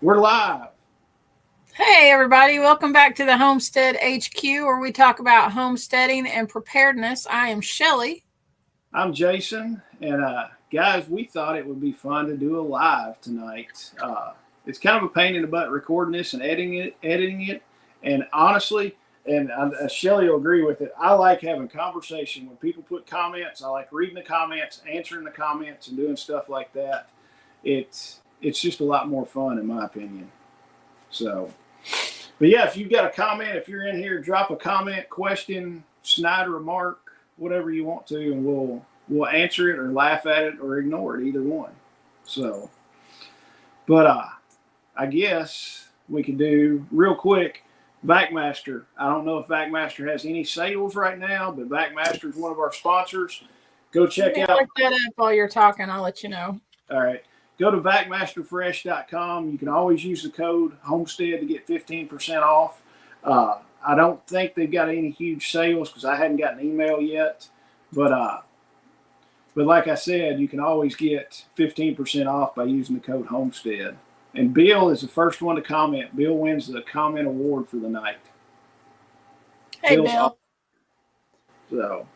We're live. Hey, everybody. Welcome back to the Homestead HQ, where we talk about homesteading and preparedness. I am Shelly. I'm Jason. And guys, we thought it would be fun to do a live tonight. It's kind of a pain in the butt recording this and editing it. And honestly, and Shelly will agree with it, I like having conversation. When people put comments, I like reading the comments, answering the comments, and doing stuff like that. It's just a lot more fun, in my opinion. So, but yeah, if you've got a comment, if you're in here, drop a comment, question, snide remark, whatever you want to, and we'll answer it or laugh at it or ignore it, either one. So, but I guess we could do real quick. Vac-Master. I don't know if Vac-Master has any sales right now, but Vac-Master is one of our sponsors. Go check out. Look that up while you're talking. I'll let you know. All right. Go to vacmasterfresh.com. You can always use the code Homestead to get 15% off. I don't think they've got any huge sales because I hadn't gotten an email yet. But like I said, you can always get 15% off by using the code Homestead. And Bill is the first one to comment. Bill wins the comment award for the night. Hey, Bill. So,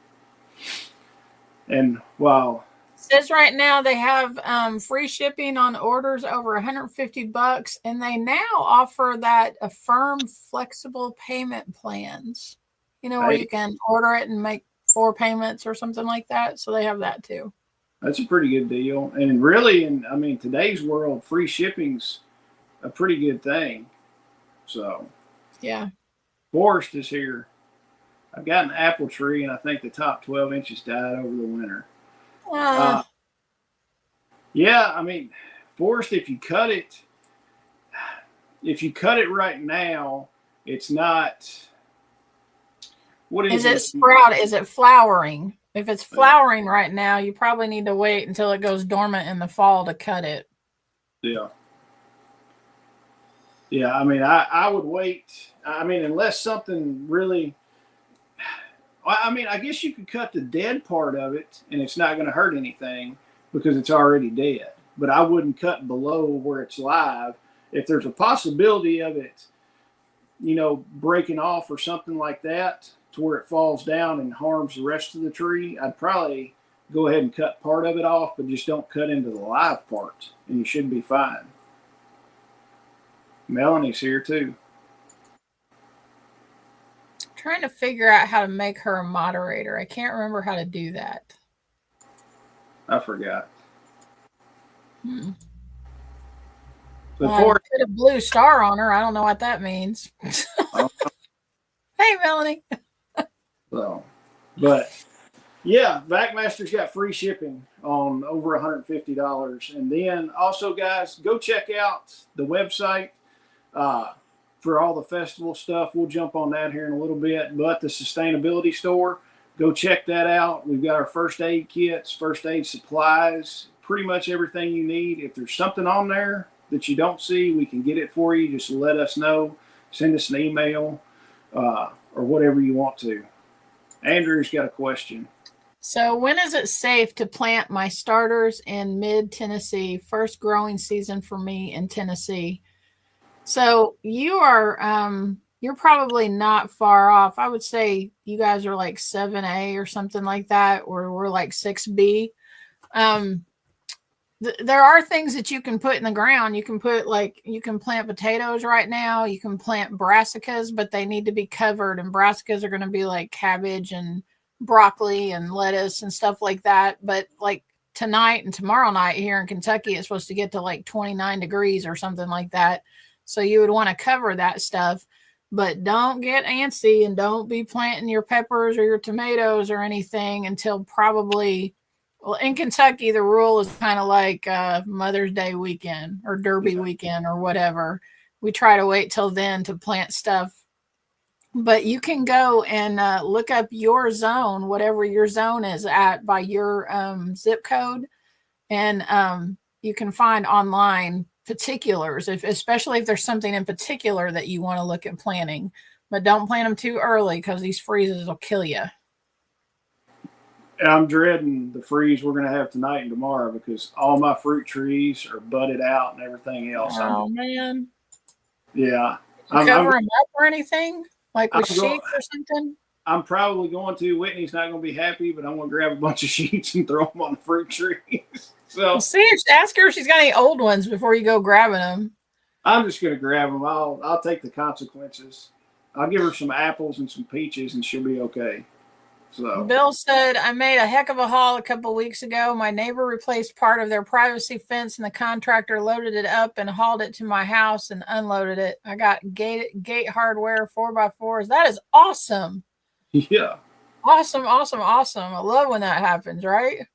and wow. Says right now they have free shipping on orders over $150, and they now offer that Affirm flexible payment plans. You know, where you can order it and make 4 payments or something like that. So they have that too. That's a pretty good deal. And really, in today's world, free shipping's a pretty good thing. So, yeah. Forest is here. I've got an apple tree, and I think the top 12 inches died over the winter. Yeah, Forest, if you cut it right now, it's not. What is it? Is it flowering? If it's flowering right now, you probably need to wait until it goes dormant in the fall to cut it. Yeah. Yeah, I would wait. Unless something really. I guess you could cut the dead part of it, and it's not going to hurt anything because it's already dead. But I wouldn't cut below where it's live. If there's a possibility of it, breaking off or something like that to where it falls down and harms the rest of the tree, I'd probably go ahead and cut part of it off, but just don't cut into the live part, and you should be fine. Melanie's here too. Trying to figure out how to make her a moderator. I can't remember how to do that. I forgot. Before put a blue star on her. I don't know what that means. Hey, Melanie. But yeah, Vac-Master's got free shipping on over $150. And then also, guys, go check out the website for all the festival stuff. We'll jump on that here in a little bit. But the sustainability store, go check that out. We've got our first aid kits, first aid supplies, pretty much everything you need. If there's something on there that you don't see, we can get it for you. Just let us know. Send us an email or whatever you want to. Andrew's got a question. So when is it safe to plant my starters in mid-Tennessee? First growing season for me in Tennessee. So you are, you're probably not far off. I would say you guys are like 7A or something like that, or we're like 6B. There are things that you can put in the ground. You can plant potatoes right now. You can plant brassicas, but they need to be covered. And brassicas are going to be like cabbage and broccoli and lettuce and stuff like that. But like tonight and tomorrow night here in Kentucky, it's supposed to get to like 29 degrees or something like that. So you would want to cover that stuff, but don't get antsy and don't be planting your peppers or your tomatoes or anything until probably. Well, in Kentucky, the rule is kind of like Mother's Day weekend or Derby weekend or whatever. We try to wait till then to plant stuff. But you can go and look up your zone, whatever your zone is at by your zip code. And you can find online particulars, especially if there's something in particular that you want to look at planting. But don't plant them too early because these freezes will kill you. And I'm dreading the freeze we're going to have tonight and tomorrow because all my fruit trees are budded out and everything else. Oh man. Yeah. Cover them up or anything? Like with sheets or something? I'm probably going to. Whitney's not going to be happy, but I'm going to grab a bunch of sheets and throw them on the fruit trees. So see, ask her if she's got any old ones before you go grabbing them. I'm just going to grab them. I'll take the consequences. I'll give her some apples and some peaches, and she'll be okay. So Bill said, I made a heck of a haul a couple of weeks ago. My neighbor replaced part of their privacy fence, and the contractor loaded it up and hauled it to my house and unloaded it. I got gate hardware 4x4s. That is awesome. Yeah. Awesome. I love when that happens, right?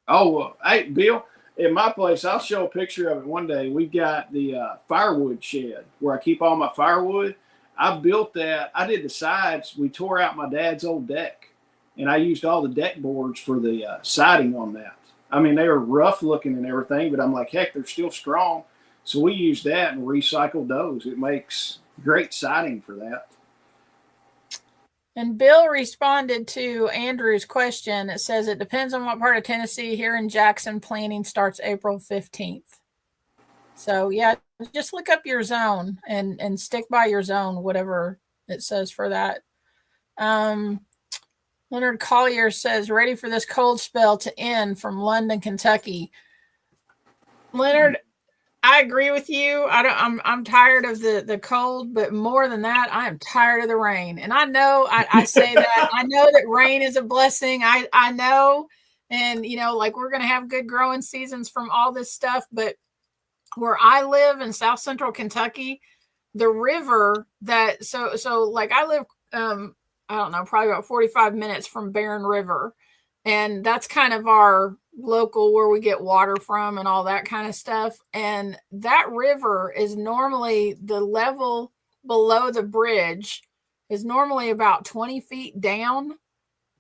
Oh, hey, Bill, at my place, I'll show a picture of it one day. We've got the firewood shed where I keep all my firewood. I built that. I did the sides. We tore out my dad's old deck, and I used all the deck boards for the siding on that. I mean, they were rough looking and everything, but I'm like, heck, they're still strong. So we used that and recycled those. It makes great siding for that. And Bill responded to Andrew's question. It says, it depends on what part of Tennessee. Here in Jackson, planting starts April 15th. So, yeah, just look up your zone and stick by your zone, whatever it says for that. Leonard Collier says, ready for this cold spell to end from London, Kentucky. Leonard, I agree with you. I'm tired of the cold, but more than that, I am tired of the rain. And I know I say that. I know that rain is a blessing. I know. And, you know, like we're going to have good growing seasons from all this stuff. But where I live in South Central Kentucky, the river that, so like I live, I don't know, probably about 45 minutes from Barren River. And that's kind of our local where we get water from and all that kind of stuff. And that river is normally the level below the bridge is normally about 20 feet down.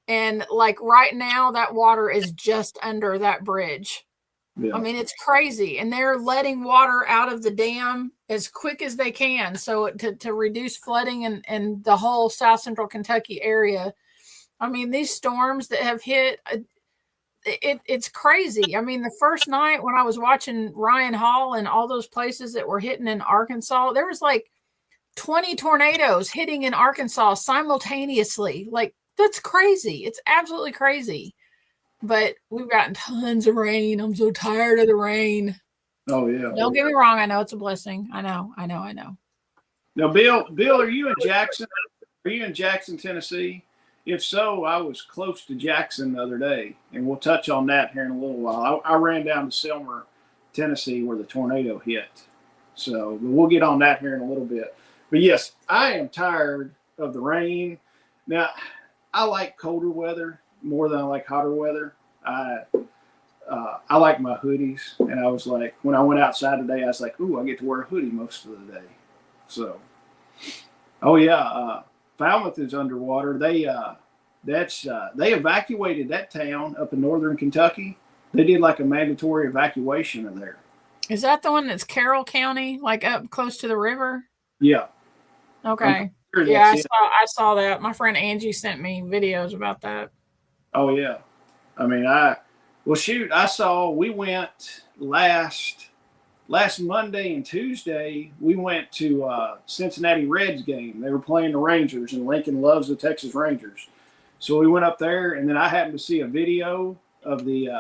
And like right now, that water is just under that bridge. Yeah. I mean, it's crazy. And they're letting water out of the dam as quick as they can. So to reduce flooding in the whole South Central Kentucky area. I mean, these storms that have hit, it's crazy. I mean, the first night when I was watching Ryan Hall and all those places that were hitting in Arkansas, there was like 20 tornadoes hitting in Arkansas simultaneously. Like, that's crazy. It's absolutely crazy. But we've gotten tons of rain. I'm so tired of the rain. Oh, yeah. Don't get me wrong. I know it's a blessing. I know. Now, Bill, are you in Jackson? Are you in Jackson, Tennessee? If so, I was close to Jackson the other day, and we'll touch on that here in a little while. I ran down to Selmer, Tennessee, where the tornado hit. So we'll get on that here in a little bit. But, yes, I am tired of the rain. Now, I like colder weather more than I like hotter weather. I like my hoodies, and I was like, when I went outside today, I was like, ooh, I get to wear a hoodie most of the day. So, oh yeah, Falmouth is underwater. They evacuated that town up in northern Kentucky. They did like a mandatory evacuation of there. Is that the one that's Carroll County, like up close to the river? Yeah. Okay. Sure yeah, I saw that. My friend Angie sent me videos about that. Oh yeah. I mean, we went last Monday and Tuesday, we went to Cincinnati Reds game. They were playing the Rangers, and Lincoln loves the Texas Rangers. So we went up there, and then I happened to see a video of the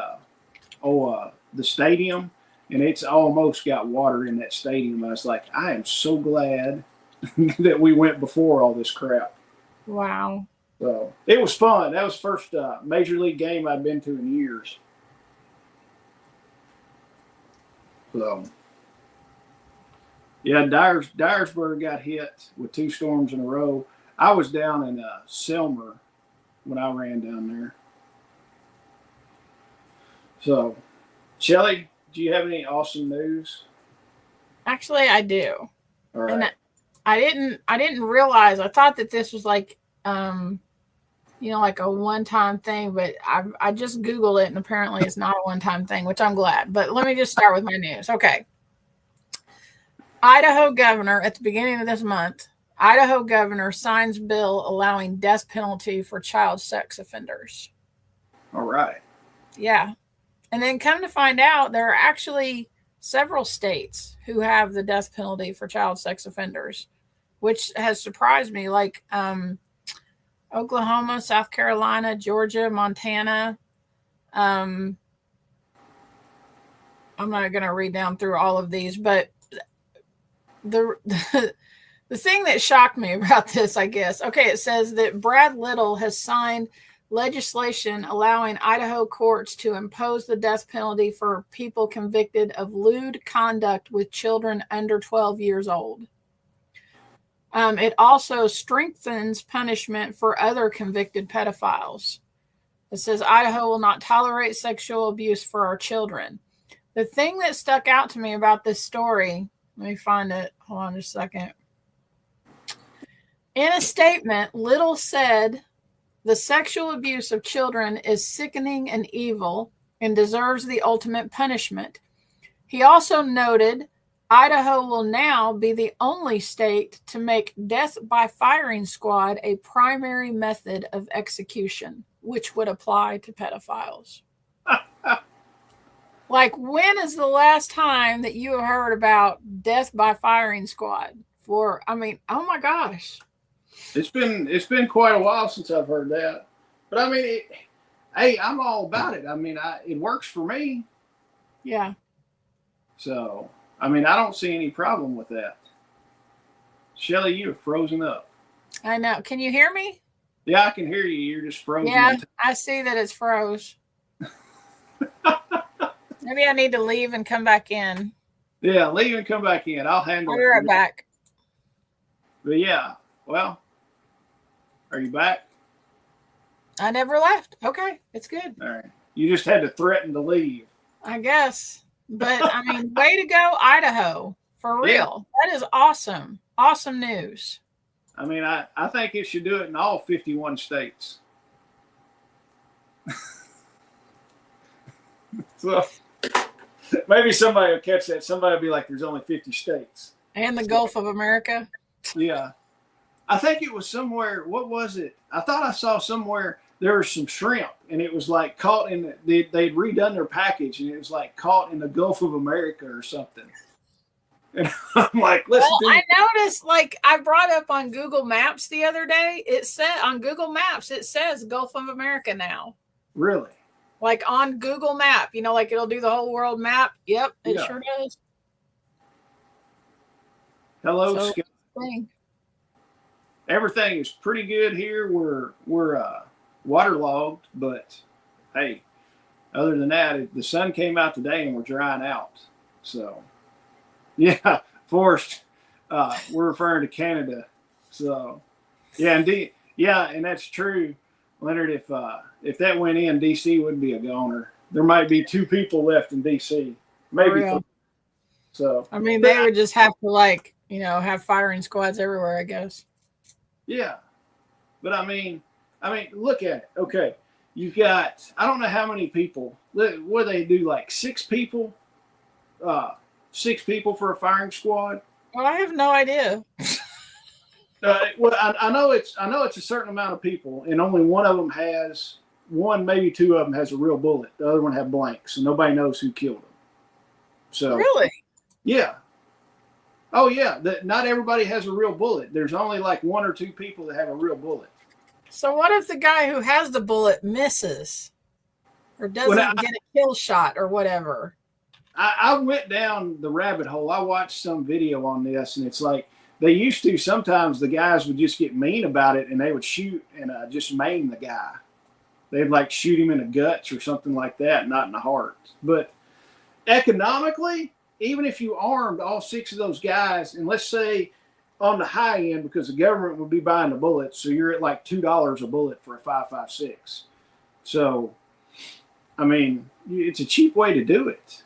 stadium, and it's almost got water in that stadium. I was like, I am so glad that we went before all this crap. Wow. So it was fun. That was the first major league game I'd been to in years. So, yeah, Dyersburg got hit with 2 storms in a row. I was down in Selmer when I ran down there. So, Shelly, do you have any awesome news? Actually, I do. All right. And I didn't realize. I thought that this was like, like a one-time thing, but I just Googled it, and apparently it's not a one-time thing, which I'm glad. But let me just start with my news. Okay. Idaho governor, at the beginning of this month, Idaho governor signs bill allowing death penalty for child sex offenders. All right. Yeah. And then come to find out, there are actually several states who have the death penalty for child sex offenders, which has surprised me. Like Oklahoma, South Carolina, Georgia, Montana. I'm not going to read down through all of these, but the the thing that shocked me about this, I guess, okay, it says that Brad Little has signed legislation allowing Idaho courts to impose the death penalty for people convicted of lewd conduct with children under 12 years old. It also strengthens punishment for other convicted pedophiles. It says Idaho will not tolerate sexual abuse for our children. The thing that stuck out to me about this story, let me find it. Hold on just a second. In a statement, Little said the sexual abuse of children is sickening and evil and deserves the ultimate punishment. He also noted Idaho will now be the only state to make death by firing squad a primary method of execution, which would apply to pedophiles. Like, when is the last time that you have heard about death by firing squad? Oh my gosh. It's been quite a while since I've heard that. But I mean, hey, I'm all about it. I mean, it works for me. Yeah. So, I mean, I don't see any problem with that. Shelly, you're frozen up. I know. Can you hear me? Yeah, I can hear you. You're just frozen. Yeah, I see that it's froze. Maybe I need to leave and come back in. Yeah, leave and come back in. I'll handle it. I'll be right back. But yeah, well, are you back? I never left. Okay, it's good. All right. You just had to threaten to leave. I guess. But, I mean, way to go, Idaho. For real. Yeah. That is awesome. Awesome news. I mean, I think it should do it in all 51 states. So maybe somebody will catch that. Somebody will be like, there's only 50 states. And the Gulf of America. Yeah. I think it was somewhere. What was it? I thought I saw somewhere there was some shrimp, and it was like caught in they'd redone their package, and it was like caught in the Gulf of America or something. And I'm like, I noticed, like, I brought up on Google Maps the other day. It said on Google Maps, it says Gulf of America now. Really? Like on Google Map, like it'll do the whole world map. Yep, it sure does. Hello, Scott. Everything is pretty good here. We're waterlogged, but hey, other than that, the sun came out today and we're drying out. So, yeah, Forrest, we're referring to Canada. So, yeah, indeed, yeah, and that's true, Leonard. If that went in, DC would be a goner. There might be 2 people left in DC, maybe 3. So, I mean, they would just have to have firing squads everywhere, I guess. Yeah, but I mean, look at it. Okay, you've got, I don't know how many people. What do they do? Like 6 people? 6 people for a firing squad? Well, I have no idea. Well, I know it's a certain amount of people, and only one of them has maybe 2 of them has a real bullet. The other one have blanks, and nobody knows who killed them. So really, yeah. Oh yeah, not everybody has a real bullet. There's only like 1 or 2 people that have a real bullet. So what if the guy who has the bullet misses or doesn't get a kill shot or whatever? I went down the rabbit hole. I watched some video on this, and it's like they used to. Sometimes the guys would just get mean about it, and they would shoot and just maim the guy. They'd like shoot him in the guts or something like that, not in the heart. But economically, even if you armed all 6 of those guys, and let's say on the high end, because the government would be buying the bullets, so you're at like $2 a bullet for a 5.56. So, I mean, it's a cheap way to do it.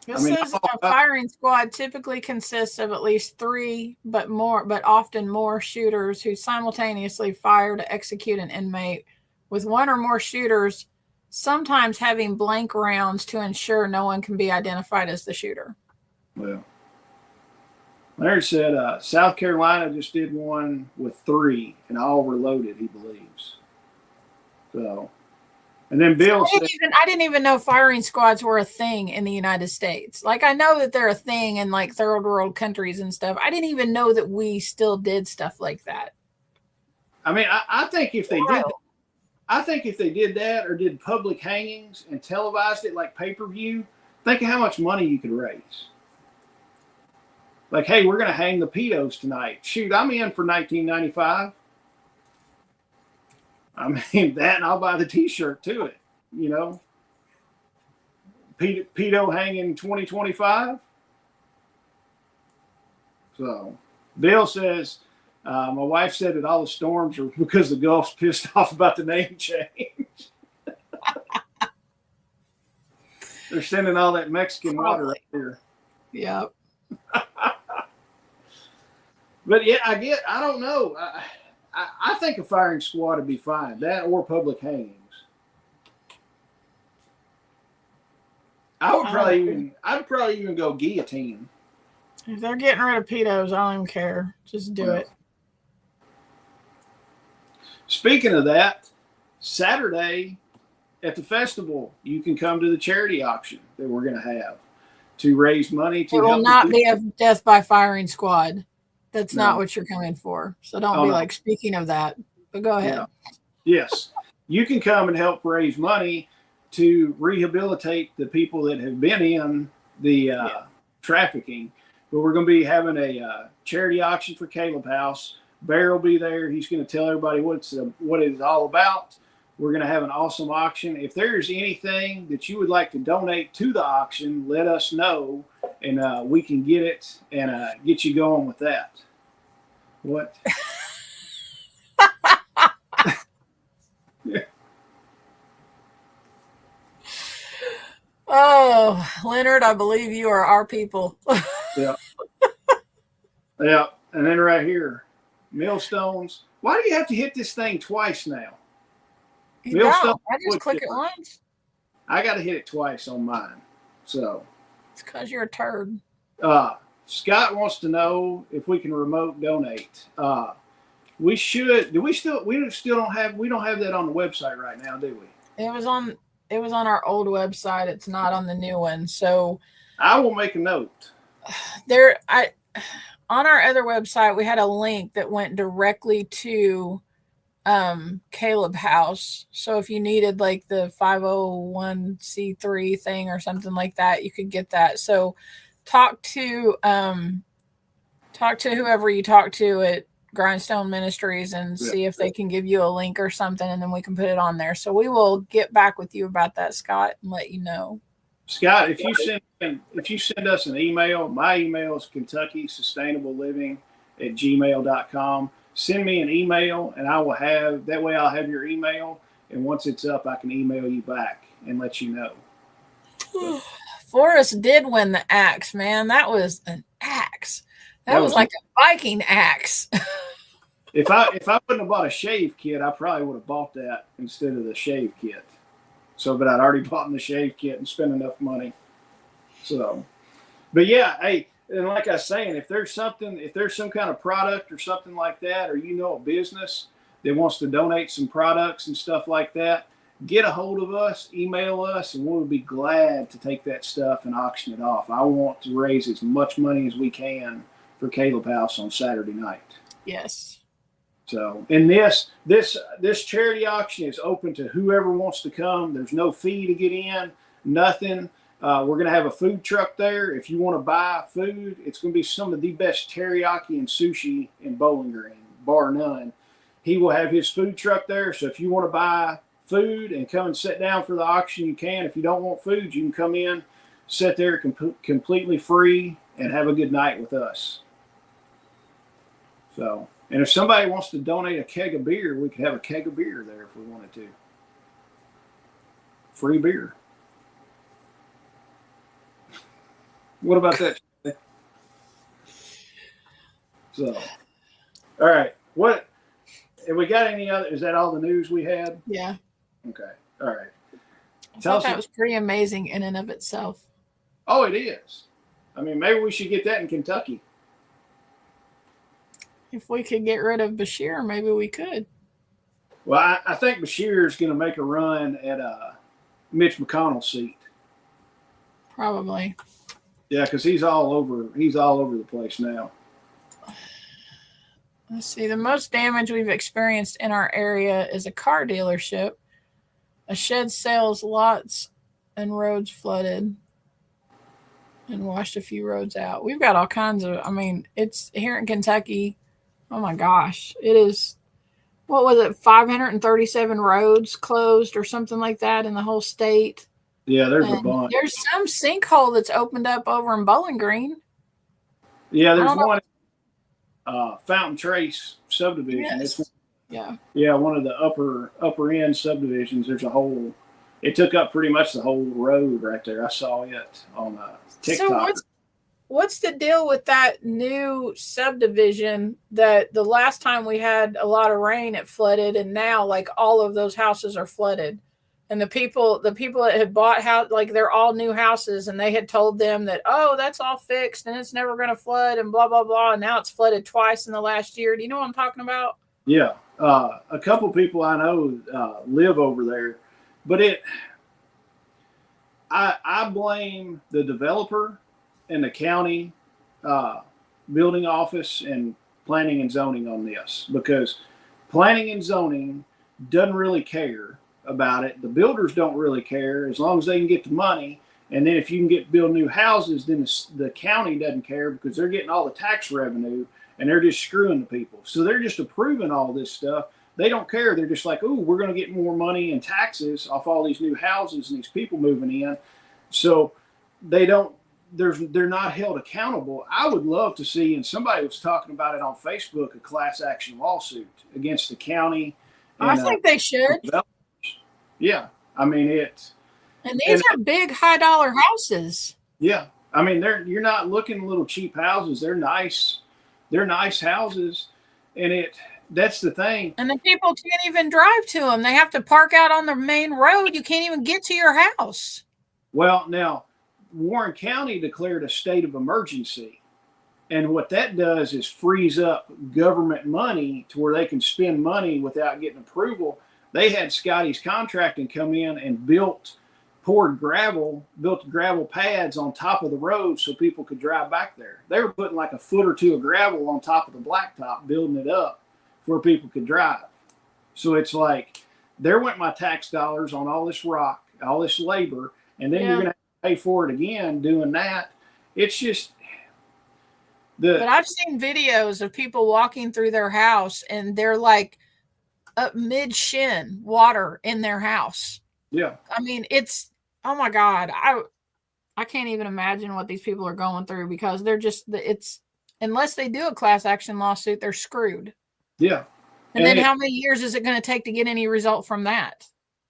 It says a firing squad typically consists of at least 3, but often more shooters who simultaneously fire to execute an inmate, with 1 or more shooters sometimes having blank rounds to ensure no one can be identified as the shooter. Well, Larry said South Carolina just did one with 3, and all were loaded, he believes. So, And then Bill said, I didn't even know firing squads were a thing in the United States. Like, I know that they're a thing in like third world countries and stuff. I didn't even know that we still did stuff like that. I mean, I think if they did, I think if they did that or did public hangings and televised it like pay-per-view, think of how much money you could raise. Like, hey, we're going to hang the pedos tonight. Shoot, I'm in for $19.95. I mean, that, and I'll buy the T-shirt to it. You know, pedo hanging 2025. So, Bill says, my wife said that all the storms are because the Gulf's pissed off about the name change. They're sending all that Mexican water up here. Yep. But yeah, I don't know. I think a firing squad would be fine. That or public hangings. I'd probably even go guillotine. If they're getting rid of pedos, I don't even care. Just do it. Speaking of that, Saturday at the festival, you can come to the charity auction that we're going to have to raise money to. It will not be a death by firing squad. That's not what you're coming for. So don't be like, speaking of that, but go ahead. Yeah. Yes. You can come and help raise money to rehabilitate the people that have been in the trafficking. But we're going to be having a charity auction for Caleb House. Bear will be there. He's going to tell everybody what it's all about. We're going to have an awesome auction. If there's anything that you would like to donate to the auction, let us know, and we can get it and get you going with that. What? Oh, Leonard, I believe you are our people. Yeah. Yeah. And then right here, millstones. Why do you have to hit this thing twice now? Millstones. I just click it once. I got to hit it twice on mine. So. It's because you're a turd. Scott wants to know if we can remote donate. We should. We still don't have that on the website right now, do we? It was on our old website. It's not on the new one. So I will make a note. On our other website, we had a link that went directly to Caleb House. So if you needed like the 501c3 thing or something like that, you could get that. So talk to whoever you talk to at Grindstone Ministries and see if they can give you a link or something, and then we can put it on there. So we will get back with you about that, Scott, and let you know. Scott, if you send us an email, my email is KentuckySustainableLiving@gmail.com. Send me an email, and I'll have your email. And once it's up, I can email you back and let you know. Forrest did win the axe, man. That was an axe. That was like a Viking axe. If I wouldn't have bought a shave kit, I probably would have bought that instead of the shave kit. So, but I'd already bought the shave kit and spent enough money. So, but yeah, hey, and like I was saying, if there's some kind of product or something like that, or a business that wants to donate some products and stuff like that, get a hold of us, email us, and we'll be glad to take that stuff and auction it off. I want to raise as much money as we can for Caleb House on Saturday night. Yes. So, and this charity auction is open to whoever wants to come. There's no fee to get in, nothing. We're going to have a food truck there. If you want to buy food, it's going to be some of the best teriyaki and sushi in Bowling Green, bar none. He will have his food truck there. So if you want to buy food and come and sit down for the auction, you can. If you don't want food, you can come in, sit there completely free, and have a good night with us. So, and if somebody wants to donate a keg of beer, we could have a keg of beer there if we wanted to. Free beer. What about that? So, all right. What? Have we got any other? Is that all the news we had? Yeah. Okay. All right. I thought that was pretty amazing in and of itself. Oh, it is. I mean, maybe we should get that in Kentucky. If we could get rid of Bashir, maybe we could. Well, I think Bashir is going to make a run at Mitch McConnell's seat. Probably. Yeah, because he's all over. He's all over the place now. Let's see. The most damage we've experienced in our area is a car dealership. A shed sells lots and roads flooded and washed a few roads out. We've got all kinds of, I mean, it's here in Kentucky. Oh my gosh. It is, what was it, 537 roads closed or something like that in the whole state. Yeah, there's And a bunch. there's some sinkhole that's opened up over in Bowling Green. Yeah, there's one Fountain Trace subdivision. Yes. Yeah, one of the upper end subdivisions. There's a whole. It took up pretty much the whole road right there. I saw it on TikTok. So what's the deal with that new subdivision that the last time we had a lot of rain it flooded, and now like all of those houses are flooded? And the people that had bought house, like they're all new houses, and they had told them that, oh, that's all fixed and it's never going to flood and blah, blah, blah. And now it's flooded twice in the last year. Do you know what I'm talking about? Yeah. A couple people I know live over there, but I blame the developer and the county building office and planning and zoning on this, because planning and zoning doesn't really care about it. The builders don't really care as long as they can get the money. And then if you can build new houses, then the county doesn't care because they're getting all the tax revenue and they're just screwing the people. So they're just approving all this stuff. They don't care. They're just like, oh, we're going to get more money in taxes off all these new houses and these people moving in. So they're not held accountable. I would love to see, and somebody was talking about it on Facebook, a class action lawsuit against the county. I think they should. Yeah, I mean it. And these are big, high dollar houses. Yeah, I mean you're not looking at little cheap houses. They're nice. They're nice houses, and that's the thing. And the people can't even drive to them. They have to park out on the main road. You can't even get to your house. Well, now Warren County declared a state of emergency, and what that does is frees up government money to where they can spend money without getting approval. They had Scotty's Contracting come in and built gravel pads on top of the road so people could drive back there. They were putting like a foot or two of gravel on top of the blacktop, building it up where people could drive. So it's like, there went my tax dollars on all this rock, all this labor, and then you're going to pay for it again doing that. It's just But I've seen videos of people walking through their house and they're like up mid shin water in their house. Yeah. I mean, it's, oh my God. I can't even imagine what these people are going through, because they're just, unless they do a class action lawsuit, they're screwed. Yeah. And then how many years is it going to take to get any result from that?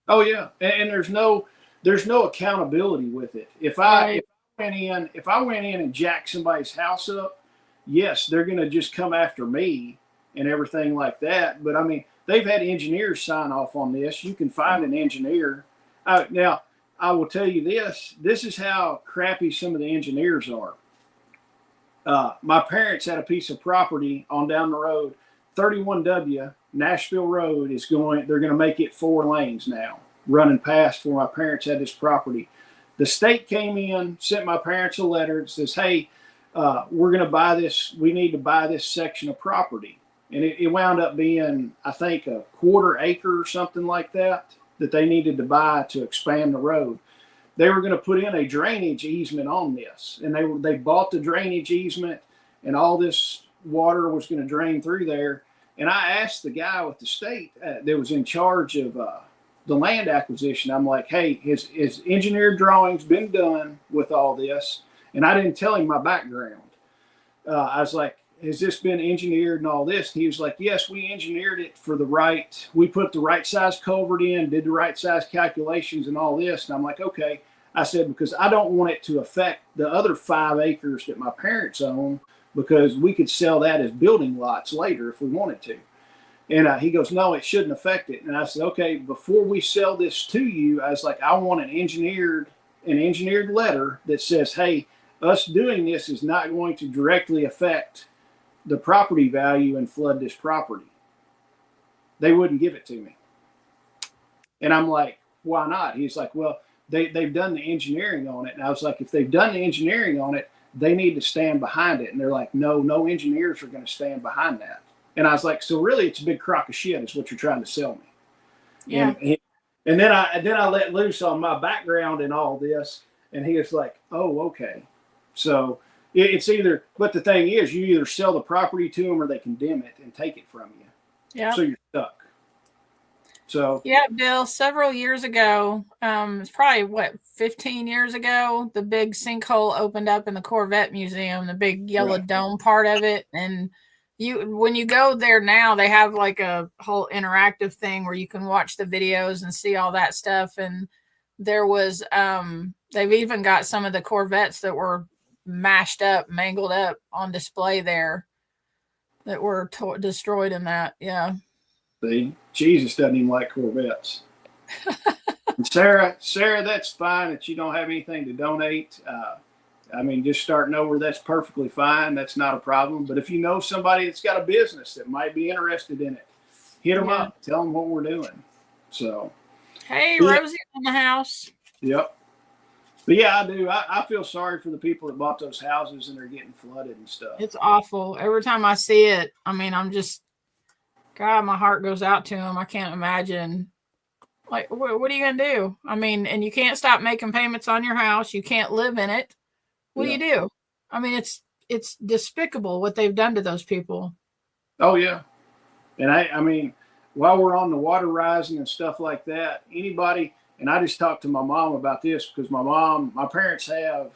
Oh yeah. And there's no accountability with it. If I went in and jacked somebody's house up, yes, they're going to just come after me and everything like that. But I mean, they've had engineers sign off on this. You can find an engineer. Now, I will tell you this. This is how crappy some of the engineers are. My parents had a piece of property on down the road. 31W, Nashville Road, they're going to make it 4 lanes now, running past where my parents had this property. The state came in, sent my parents a letter that says, hey, we're going to buy this. We need to buy this section of property. And it wound up being, I think, a 1/4 acre or something like that they needed to buy to expand the road. They were going to put in a drainage easement on this. And they bought the drainage easement, and all this water was going to drain through there. And I asked the guy with the state that was in charge of the land acquisition, I'm like, hey, his engineered drawings been done with all this? And I didn't tell him my background. I was like, has this been engineered and all this? And he was like, yes, we engineered it we put the right size culvert in, did the right size calculations and all this. And I'm like, okay. I said, because I don't want it to affect the other 5 acres that my parents own, because we could sell that as building lots later if we wanted to. And he goes, no, it shouldn't affect it. And I said, okay, before we sell this to you, I was like, I want an engineered letter that says, hey, us doing this is not going to directly affect the property value and flood this property. They wouldn't give it to me. And I'm like, why not? He's like, well, they've done the engineering on it. And I was like, if they've done the engineering on it, they need to stand behind it. And they're like, no engineers are going to stand behind that. And I was like, so really it's a big crock of shit is what you're trying to sell me. Yeah. And then I let loose on my background and all this. And he was like, oh, okay. So it's either, but the thing is, you either sell the property to them or they condemn it and take it from you. Yeah. So you're stuck. So yeah, Bill, several years ago, it's probably 15 years ago, the big sinkhole opened up in the Corvette Museum, the big yellow dome part of it. And when you go there now, they have like a whole interactive thing where you can watch the videos and see all that stuff. And there was, they've even got some of the Corvettes that were mashed up, mangled up on display there that were destroyed in that. Yeah. See, Jesus doesn't even like Corvettes. And Sarah, that's fine that you don't have anything to donate. I mean, just starting over, that's perfectly fine. That's not a problem. But if you know somebody that's got a business that might be interested in it, hit them up. Tell them what we're doing. So, hey, Rosie's in the house. Yep. But yeah, I do. I feel sorry for the people that bought those houses and they're getting flooded and stuff. It's awful. Every time I see it, I mean, I'm just, God, my heart goes out to them. I can't imagine. Like, what are you going to do? I mean, and you can't stop making payments on your house. You can't live in it. What do you do? I mean, it's despicable what they've done to those people. Oh, yeah. And I mean, while we're on the water rising and stuff like that, anybody, and I just talked to my mom about this because my parents have,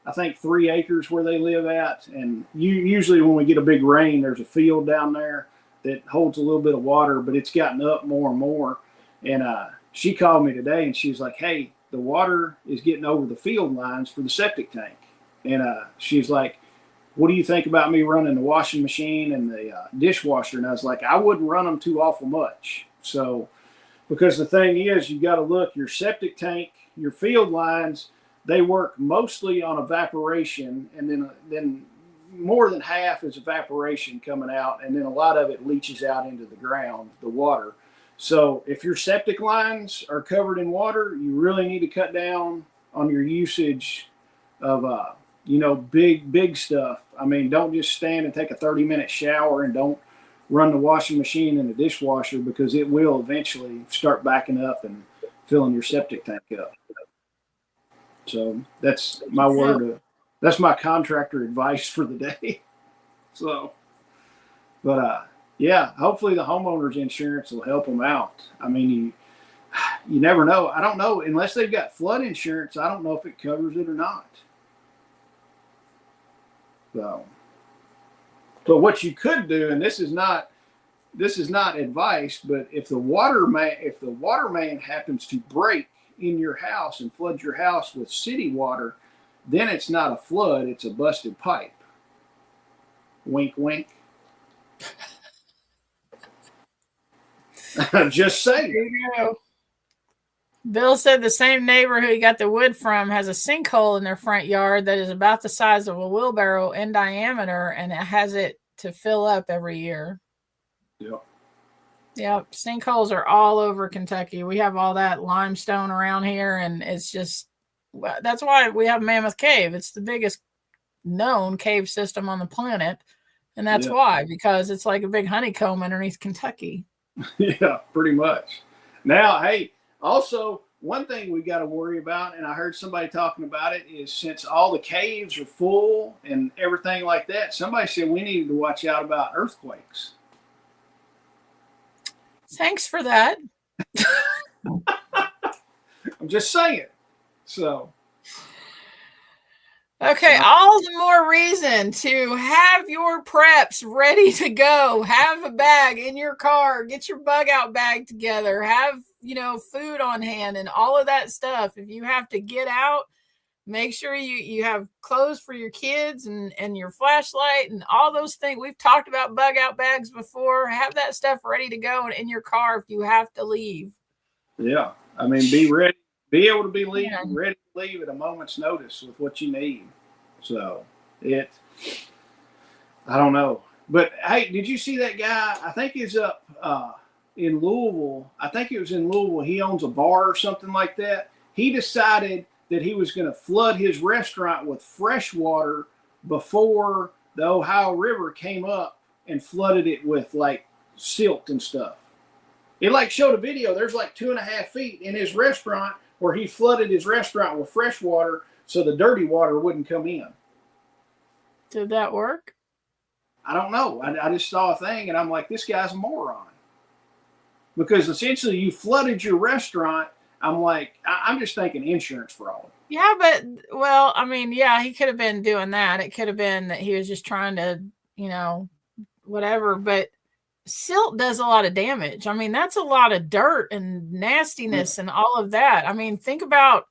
I think, 3 acres where they live at. And usually when we get a big rain, there's a field down there that holds a little bit of water, but it's gotten up more and more. And she called me today and she's like, hey, the water is getting over the field lines for the septic tank. And she's like, what do you think about me running the washing machine and the dishwasher? And I was like, I wouldn't run them too awful much. So, because the thing is, you got to look, your septic tank, your field lines, they work mostly on evaporation. And then more than half is evaporation coming out. And then a lot of it leaches out into the ground, the water. So if your septic lines are covered in water, you really need to cut down on your usage of, big stuff. I mean, don't just stand and take a 30-minute shower and don't run the washing machine and the dishwasher because it will eventually start backing up and filling your septic tank up. So that's my word. That's my contractor advice for the day. So, but yeah, hopefully the homeowner's insurance will help them out. I mean, you never know. I don't know unless they've got flood insurance. I don't know if it covers it or not. So what you could do, and this is not advice, but if the water main happens to break in your house and flood your house with city water, then it's not a flood, it's a busted pipe. Wink, wink. Just saying. There you go. Bill said the same neighbor who he got the wood from has a sinkhole in their front yard that is about the size of a wheelbarrow in diameter, and it has it to fill up every year. Yep. Yep. Sinkholes are all over Kentucky. We have all that limestone around here, and it's just, that's why we have Mammoth Cave. It's the biggest known cave system on the planet. And that's why, because it's like a big honeycomb underneath Kentucky. Yeah, pretty much. Now, hey, also, one thing we got to worry about, and I heard somebody talking about it, is since all the caves are full and everything like that, somebody said we needed to watch out about earthquakes. Thanks for that. I'm just saying. So. Okay, all the more reason to have your preps ready to go. Have a bag in your car. Get your bug out bag together. Have, food on hand and all of that stuff. If you have to get out, make sure you have clothes for your kids and your flashlight and all those things. We've talked about bug out bags before. Have that stuff ready to go in your car if you have to leave. Yeah, I mean, be ready. Be able to be ready to leave at a moment's notice with what you need. So I don't know. But hey, did you see that guy? I think he's up in Louisville. I think it was in Louisville. He owns a bar or something like that. He decided that he was going to flood his restaurant with fresh water before the Ohio River came up and flooded it with like silt and stuff. It like showed a video. There's like 2.5 feet in his restaurant where he flooded his restaurant with fresh water so the dirty water wouldn't come in. Did that work? I don't know. I just saw a thing and I'm like, this guy's a moron. Because essentially you flooded your restaurant. I'm like, I'm just thinking insurance fraud. Yeah, but, well, I mean, yeah, he could have been doing that. It could have been that he was just trying to, you know, whatever. But silt does a lot of damage. I mean, that's a lot of dirt and nastiness and all of that. I mean, think about,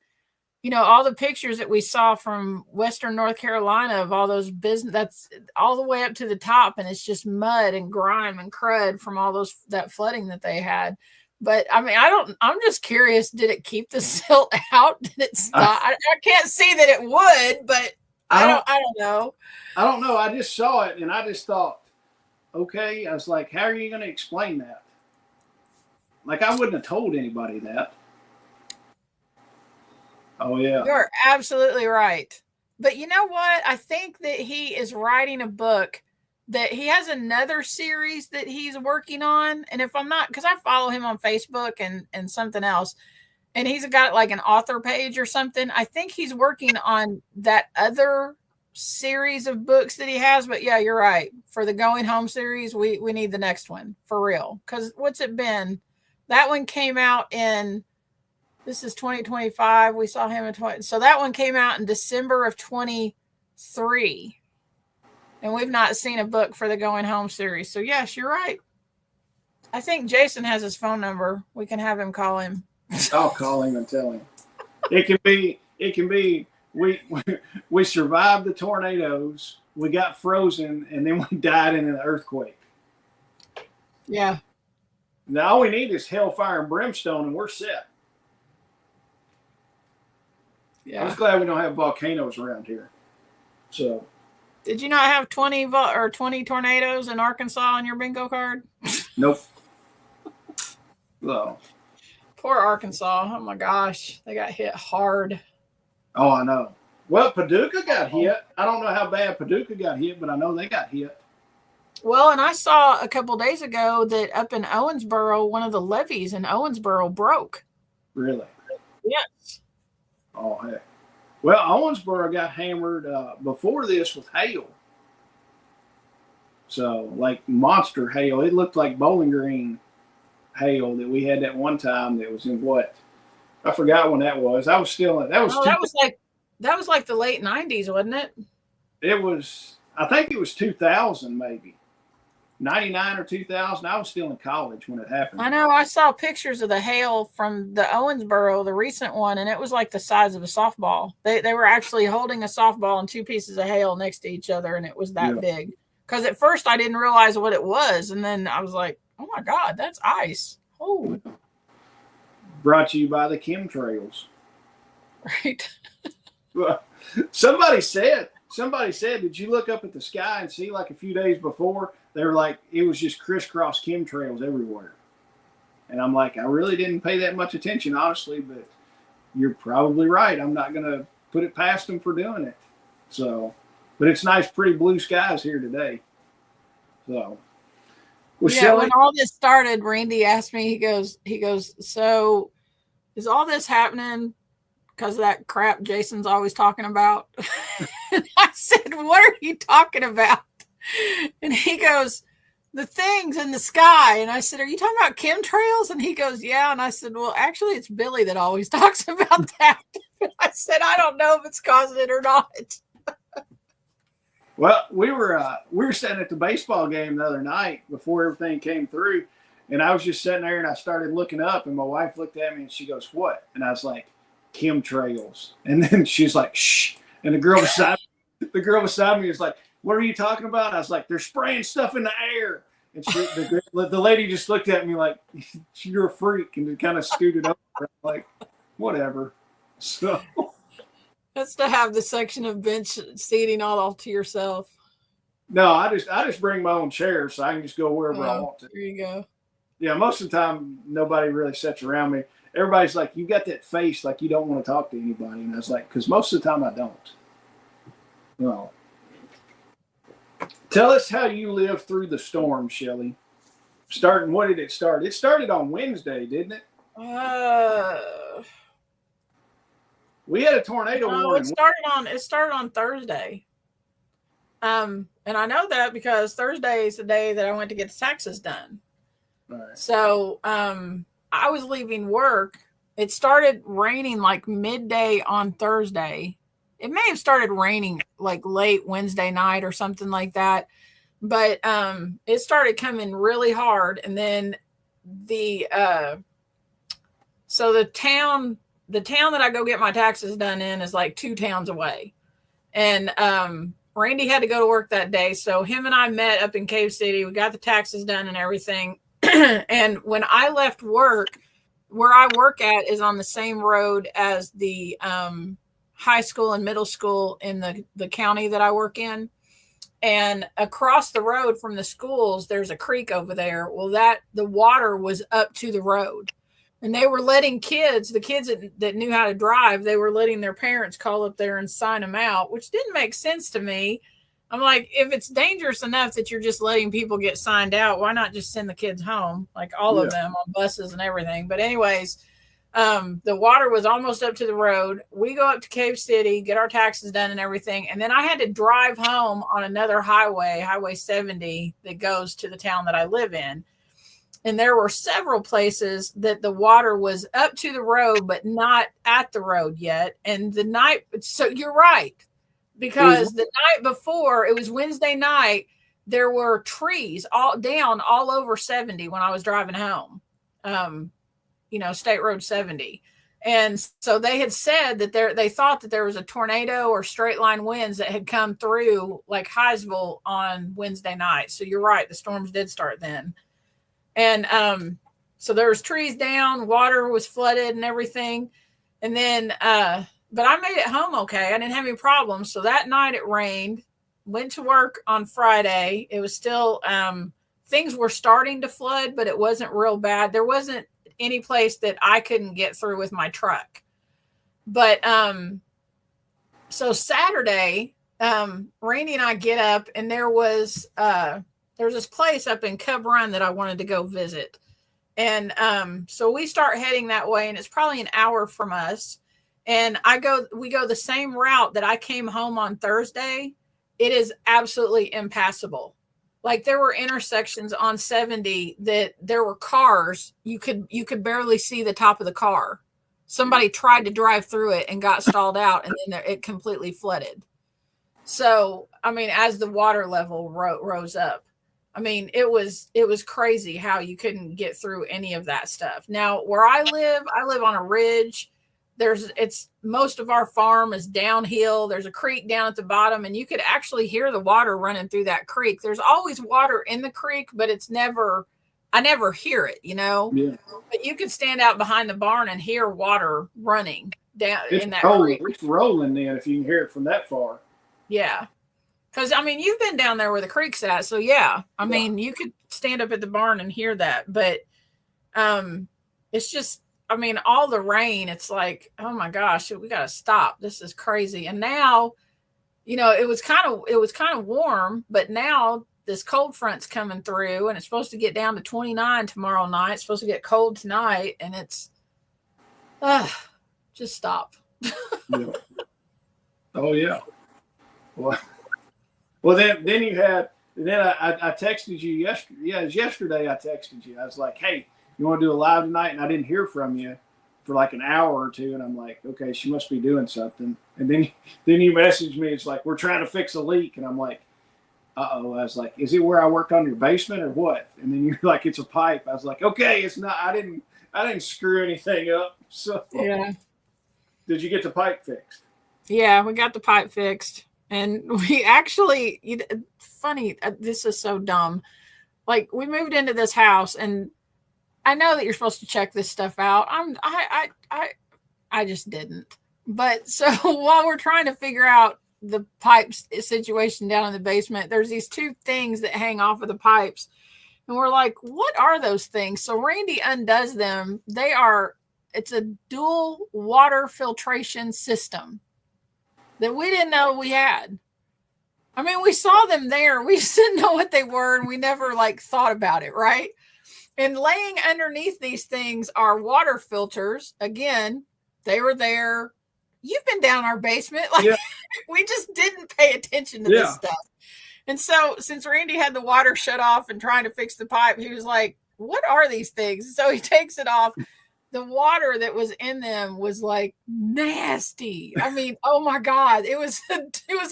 you know, all the pictures that we saw from Western North Carolina of all those business, that's all the way up to the top. And it's just mud and grime and crud from all that flooding that they had. But I mean, I'm just curious, did it keep the silt out? Did it stop? I can't see that it would, but I don't know. I don't know. I just saw it and I just thought, okay. I was like, how are you going to explain that? Like, I wouldn't have told anybody that. Oh, yeah. You're absolutely right. But you know what? I think that he is writing a book that he has another series that he's working on. And if I'm not, because I follow him on Facebook and something else, and he's got like an author page or something. I think he's working on that other series of books that he has. But yeah, you're right. For the Going Home series, we need the next one for real. Because what's it been? That one came out in, this is 2025. We saw him in 20. So that one came out in December of 23. And we've not seen a book for the Going Home series. So yes, you're right. I think Jason has his phone number. We can have him call him. I'll call him and tell him. It can be, we survived the tornadoes. We got frozen and then we died in an earthquake. Yeah. Now all we need is hellfire and brimstone and we're set. Yeah. I'm just glad we don't have volcanoes around here. So. Did you not have 20 tornadoes in Arkansas on your bingo card? Nope. Well. Poor Arkansas. Oh my gosh. They got hit hard. Oh, I know. Well, Paducah got hit. I don't know how bad Paducah got hit, but I know they got hit. Well, and I saw a couple days ago that up in Owensboro, one of the levees in Owensboro broke. Really? Yes. Oh, heck. Well, Owensboro got hammered before this with hail. So, like monster hail. It looked like Bowling Green hail that we had that one time that was in what? I forgot when that was. I was still in, that was that was like the late 90s, wasn't it? It was, I think it was 2000 maybe. 99 or 2000. I was still in college when it happened. I know. I saw pictures of the hail from the Owensboro, the recent one, and it was like the size of a softball. They were actually holding a softball and two pieces of hail next to each other, and it was that big. Because at first I didn't realize what it was, and then I was like, oh my God, that's ice. Oh. Brought to you by the chemtrails. Right. Somebody said, did you look up at the sky and see like a few days before, they were like, it was just crisscross chemtrails everywhere. And I'm like, I really didn't pay that much attention, honestly, but you're probably right. I'm not going to put it past them for doing it. So, but it's nice, pretty blue skies here today. So, well, yeah, when all this started, Randy asked me, he goes, so is all this happening because of that crap Jason's always talking about? And I said, what are you talking about? And he goes, the things in the sky. And I said, are you talking about chemtrails? And he goes, yeah. And I said, well, actually, it's Billy that always talks about that. I said, I don't know if it's causing it or not. Well, we were sitting at the baseball game the other night before everything came through. And I was just sitting there and I started looking up and my wife looked at me and she goes, what? And I was like, chemtrails. And then she's like, shh. And the girl beside me was like, what are you talking about? I was like, they're spraying stuff in the air. And the lady just looked at me like, you're a freak, and kind of scooted over. I'm like, whatever. So that's to have the section of bench seating all to yourself. No, I just bring my own chair so I can just go wherever I want to. There you go. Yeah, most of the time nobody really sits around me. Everybody's like, "You got that face like you don't want to talk to anybody," and I was like, "Because most of the time I don't." Well, tell us how you lived through the storm, Shelly. Starting, what did it start? It started on Wednesday, didn't it? Uh, We had a tornado no, warning. it started on Thursday. And I know that because Thursday is the day that I went to get the taxes done. Right. So, I was leaving work. It started raining like midday on Thursday. It may have started raining like late Wednesday night or something like that. But it started coming really hard, and then the so the town that I go get my taxes done in is like 2 towns away. And Randy had to go to work that day, so him and I met up in Cave City. We got the taxes done and everything. And when I left work, where I work at is on the same road as the high school and middle school in the county that I work in. And across the road from the schools, there's a creek over there. Well, the water was up to the road. And they were letting the kids that knew how to drive, they were letting their parents call up there and sign them out, which didn't make sense to me. I'm like, if it's dangerous enough that you're just letting people get signed out, why not just send the kids home, like all of them on buses and everything? But anyways, the water was almost up to the road. We go up to Cave City, get our taxes done and everything. And then I had to drive home on another highway, Highway 70, that goes to the town that I live in. And there were several places that the water was up to the road, but not at the road yet. And so you're right, because the night before, it was Wednesday night, there were trees all over 70 when I was driving home, State Road 70. And so they had said that they thought that there was a tornado or straight line winds that had come through like Highsville on Wednesday night. So you're right, the storms did start then. And so there was trees down, water was flooded and everything. And then, but I made it home okay. I didn't have any problems. So that night it rained, went to work on Friday. It was still, things were starting to flood, but it wasn't real bad. There wasn't any place that I couldn't get through with my truck. But so Saturday, Randy and I get up, and there's this place up in Cub Run that I wanted to go visit. And so we start heading that way, and it's probably an hour from us. And we go the same route that I came home on Thursday. It is absolutely impassable. Like, there were intersections on 70 that there were cars. You could barely see the top of the car. Somebody tried to drive through it and got stalled out, and then it completely flooded. So, I mean, as the water level rose up, I mean, it was crazy how you couldn't get through any of that stuff. Now, where I live on a ridge. Most of our farm is downhill. There's a creek down at the bottom, and you could actually hear the water running through that creek. There's always water in the creek, but I never hear it, Yeah. But you could stand out behind the barn and hear water running down in that creek. It's rolling then if you can hear it from that far. Yeah. Because, I mean, you've been down there where the creek's at. So, yeah. I mean, you could stand up at the barn and hear that. But it's just, I mean, all the rain, it's like, oh, my gosh, we got to stop. This is crazy. And now, it was kind of warm. But now this cold front's coming through, and it's supposed to get down to 29 tomorrow night. It's supposed to get cold tonight. And it's, just stop. Yeah. Oh, yeah. Well, then you had. Then I texted you yesterday. Yeah, it was yesterday. I texted you. I was like, "Hey, you want to do a live tonight?" And I didn't hear from you for like an hour or two. And I'm like, "Okay, she must be doing something." And then you messaged me. It's like, "We're trying to fix a leak." And I'm like, "Uh-oh." I was like, "Is it where I worked on your basement or what?" And then you're like, "It's a pipe." I was like, "Okay, it's not. I didn't screw anything up." So yeah. Did you get the pipe fixed? Yeah, we got the pipe fixed. And we actually, funny, this is so dumb. Like, we moved into this house, and I know that you're supposed to check this stuff out. I just didn't. But so while we're trying to figure out the pipes situation down in the basement, there's these 2 things that hang off of the pipes. And we're like, what are those things? So Randy undoes them. It's a dual water filtration system that we didn't know we had. I mean, we saw them there. We just didn't know what they were, and we never like thought about it, right? And laying underneath these things are water filters. Again, they were there. You've been down our basement. Like, Yeah. we just didn't pay attention to this stuff. And so since Randy had the water shut off and trying to fix the pipe, he was like, what are these things? So he takes it off. The water that was in them was like nasty. I mean, oh my God, it was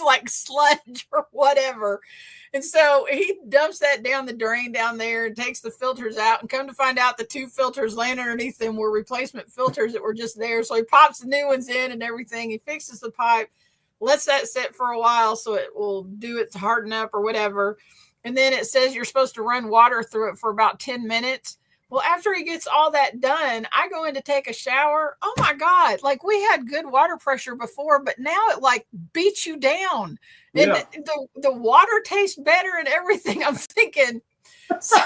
like sludge or whatever. And so he dumps that down the drain down there and takes the filters out, and come to find out the 2 filters laying underneath them were replacement filters that were just there. So he pops the new ones in and everything. He fixes the pipe, lets that sit for a while so it will do it to harden up or whatever. And then it says you're supposed to run water through it for about 10 minutes. Well, after he gets all that done, I go in to take a shower. Oh my God. Like, we had good water pressure before, but now it like beats you down. And the water tastes better and everything. I'm thinking, so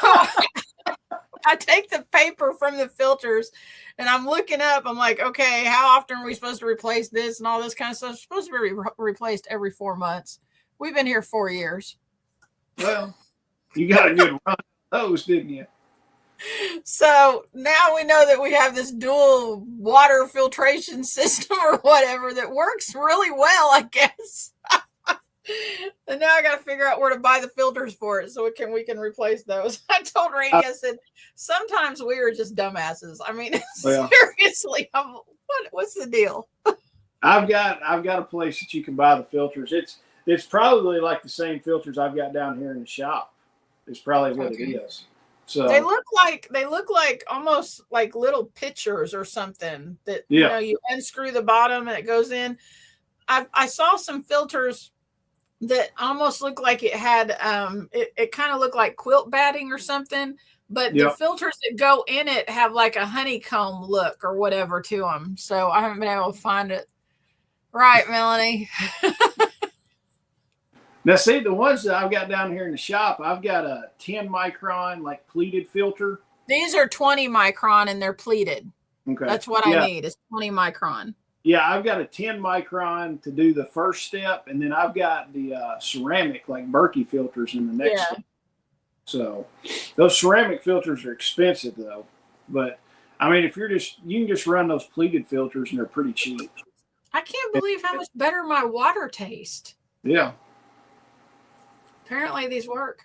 I take the paper from the filters and I'm looking up. I'm like, okay, how often are we supposed to replace this and all this kind of stuff? It's supposed to be replaced every 4 months. We've been here 4 years. Well, you got a good run of those, didn't you? So now we know that we have this dual water filtration system or whatever that works really well, I guess. And now I got to figure out where to buy the filters for it so we can replace those. I told Randy, I said, sometimes we are just dumbasses. I mean, seriously, what's the deal? I've got a place that you can buy the filters. It's probably like the same filters I've got down here in the shop. It's probably what it is. So they look like almost like little pitchers or something that you unscrew the bottom and it goes in. I saw some filters that almost looked like it had it kind of looked like quilt batting or something, but the filters that go in it have like a honeycomb look or whatever to them. So I haven't been able to find it. Right, Melanie. Now, see, the ones that I've got down here in the shop, I've got a 10 micron, like pleated filter. These are 20 micron and they're pleated. Okay. That's what I need is 20 micron. Yeah, I've got a 10 micron to do the first step. And then I've got the ceramic, like Berkey filters in the next step. So those ceramic filters are expensive though. But I mean, you can just run those pleated filters and they're pretty cheap. I can't believe how much better my water tastes. Yeah. Apparently these work.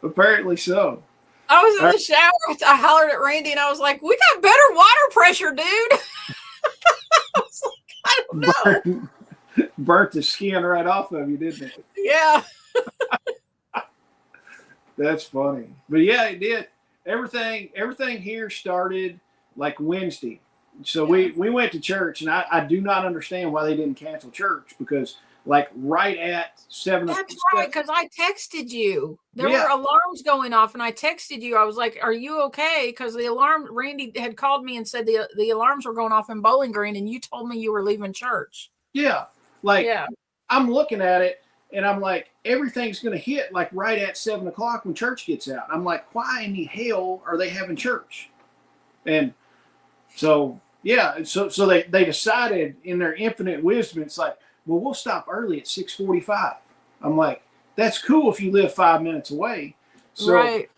Apparently so. I was in the shower. I hollered at Randy and I was like, we got better water pressure, dude. I was like, I don't know. Burnt the skin right off of you, didn't it? Yeah. That's funny. But yeah, it did. Everything here started like Wednesday. So we went to church, and I do not understand why they didn't cancel church, because like right at 7 o'clock. That's right, because I texted you. There were alarms going off, and I texted you. I was like, are you okay? Because the alarm, Randy had called me and said the alarms were going off in Bowling Green, and you told me you were leaving church. Yeah. I'm looking at it, and I'm like, everything's going to hit like right at 7 o'clock when church gets out. I'm like, why in the hell are they having church? And so, so they decided in their infinite wisdom, it's like, well, we'll stop early at 6:45. I'm like, that's cool if you live 5 minutes away. So, right.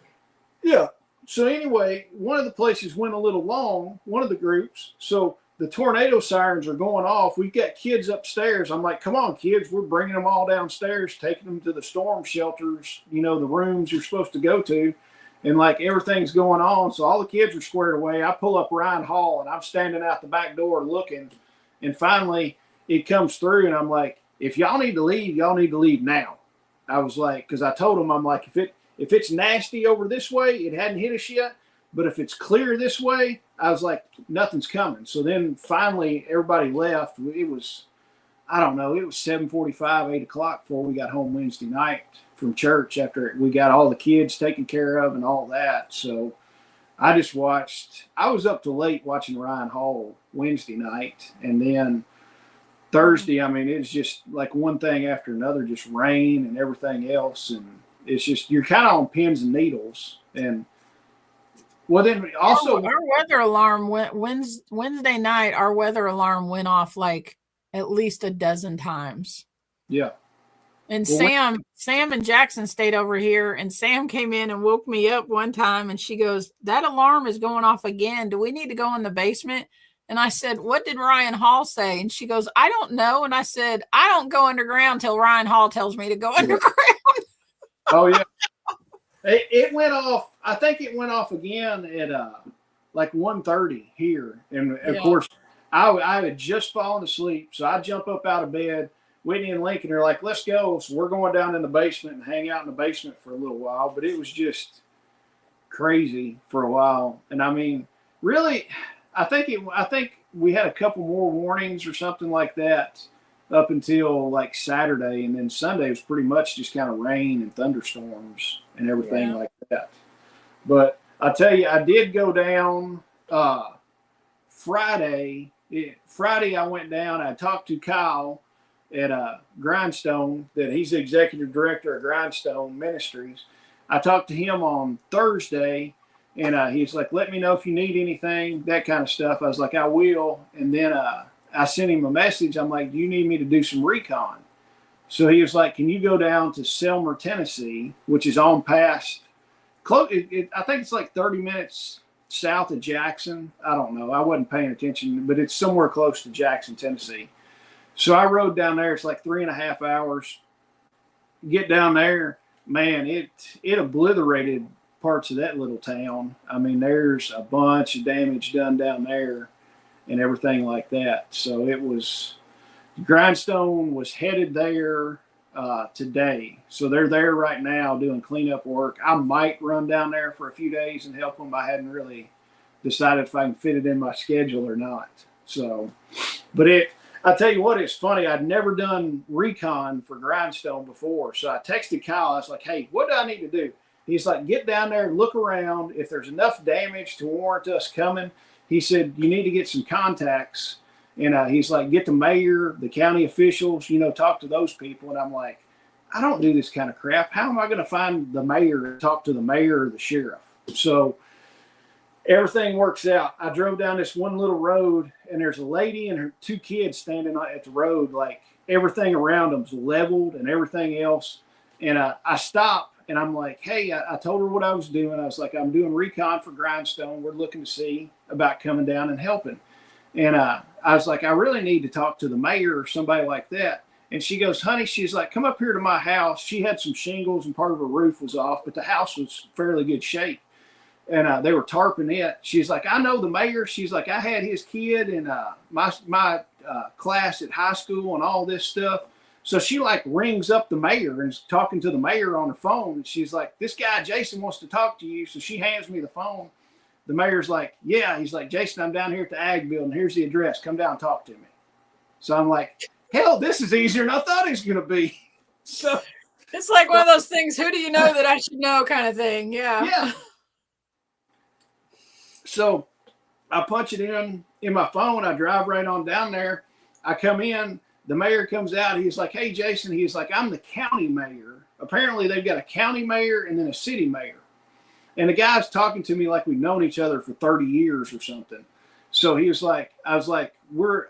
Yeah. So anyway, one of the places went a little long, one of the groups. So the tornado sirens are going off. We've got kids upstairs. I'm like, come on, kids. We're bringing them all downstairs, taking them to the storm shelters, the rooms you're supposed to go to. And like everything's going on. So all the kids are squared away. I pull up Ryan Hall and I'm standing out the back door looking. And finally it comes through and I'm like, if y'all need to leave, y'all need to leave now. I was like, because I told them, I'm like, if it's nasty over this way, it hadn't hit us yet. But if it's clear this way, I was like, nothing's coming. So then finally everybody left. It was, I don't know, it was 7:45, 8 o'clock before we got home Wednesday night from church after we got all the kids taken care of and all that. So I just watched, I was up till late watching Ryan Hall Wednesday night. And then Thursday, I mean, it's just like one thing after another, just rain and everything else. And it's just you're kind of on pins and needles. And well, then also our weather alarm went Wednesday night. Our weather alarm went off like at least a dozen times. yeah. And Well, Sam and Jackson stayed over here, and Sam came in and woke me up one time, and she goes, "That alarm is going off again. Do we need to go in the basement?" And I said, "What did Ryan Hall say?" And she goes, "I don't know." And I said, "I don't go underground till Ryan Hall tells me to go underground." oh yeah, it went off. I think it went off again at like 1:30 here, and of course I had just fallen asleep, so I jump up out of bed. Whitney and Lincoln are like, "Let's go." So we're going down in the basement and hang out in the basement for a little while. But it was just crazy for a while. And I mean, really, I think we had a couple more warnings or something like that up until like Saturday, and then Sunday was pretty much just kind of rain and thunderstorms and everything like that. But I tell you, I did go down Friday. Friday I went down. I talked to Kyle at Grindstone, that he's the executive director of Grindstone Ministries. I talked to him on Thursday, and he's like, "Let me know if you need anything," that kind of stuff. I was like, "I will." And then I sent him a message. I'm like, "Do you need me to do some recon?" So he was like, "Can you go down to Selmer, Tennessee, which is on past close? I think it's like 30 minutes south of Jackson. I don't know. I wasn't paying attention, but it's somewhere close to Jackson, Tennessee." So I rode down there. It's like 3.5 hours. Get down there, man, it obliterated parts of that little town. I mean, there's a bunch of damage done down there and everything like that. So it was, Grindstone was headed there today. So they're there right now doing cleanup work. I might run down there for a few days and help them. I hadn't really decided if I can fit it in my schedule or not. So, but I tell you what, it's funny. I'd never done recon for Grindstone before. So I texted Kyle. I was like, "Hey, what do I need to do?" He's like, "Get down there and look around. If there's enough damage to warrant us coming," he said, "you need to get some contacts." And he's like, "Get the mayor, the county officials, talk to those people." And I'm like, "I don't do this kind of crap. How am I going to find the mayor and talk to the mayor or the sheriff?" So everything works out. I drove down this one little road, and there's a lady and her 2 kids standing at the road, like everything around them's leveled and everything else. And I stop, and I'm like, "Hey," I told her what I was doing. I was like, "I'm doing recon for Grindstone. We're looking to see about coming down and helping." And I was like, "I really need to talk to the mayor or somebody like that." And she goes, "Honey," she's like, "come up here to my house." She had some shingles and part of her roof was off, but the house was fairly good shape. And they were tarping it. She's like, "I know the mayor." She's like, "I had his kid in my class at high school and all this stuff." So she like rings up the mayor and is talking to the mayor on the phone. And she's like, "This guy, Jason, wants to talk to you." So she hands me the phone. The mayor's like, "Yeah." He's like, "Jason, I'm down here at the Ag Building. Here's the address. Come down and talk to me." So I'm like, hell, this is easier than I thought it was going to be. So it's like one of those things, who do you know that I should know kind of thing. Yeah. So I punch it in my phone. I drive right on down there. I come in. The mayor comes out. He's like, "Hey, Jason." He's like, "I'm the county mayor." Apparently, they've got a county mayor and then a city mayor. And the guy's talking to me like we've known each other for 30 years or something. So he was like, I was like,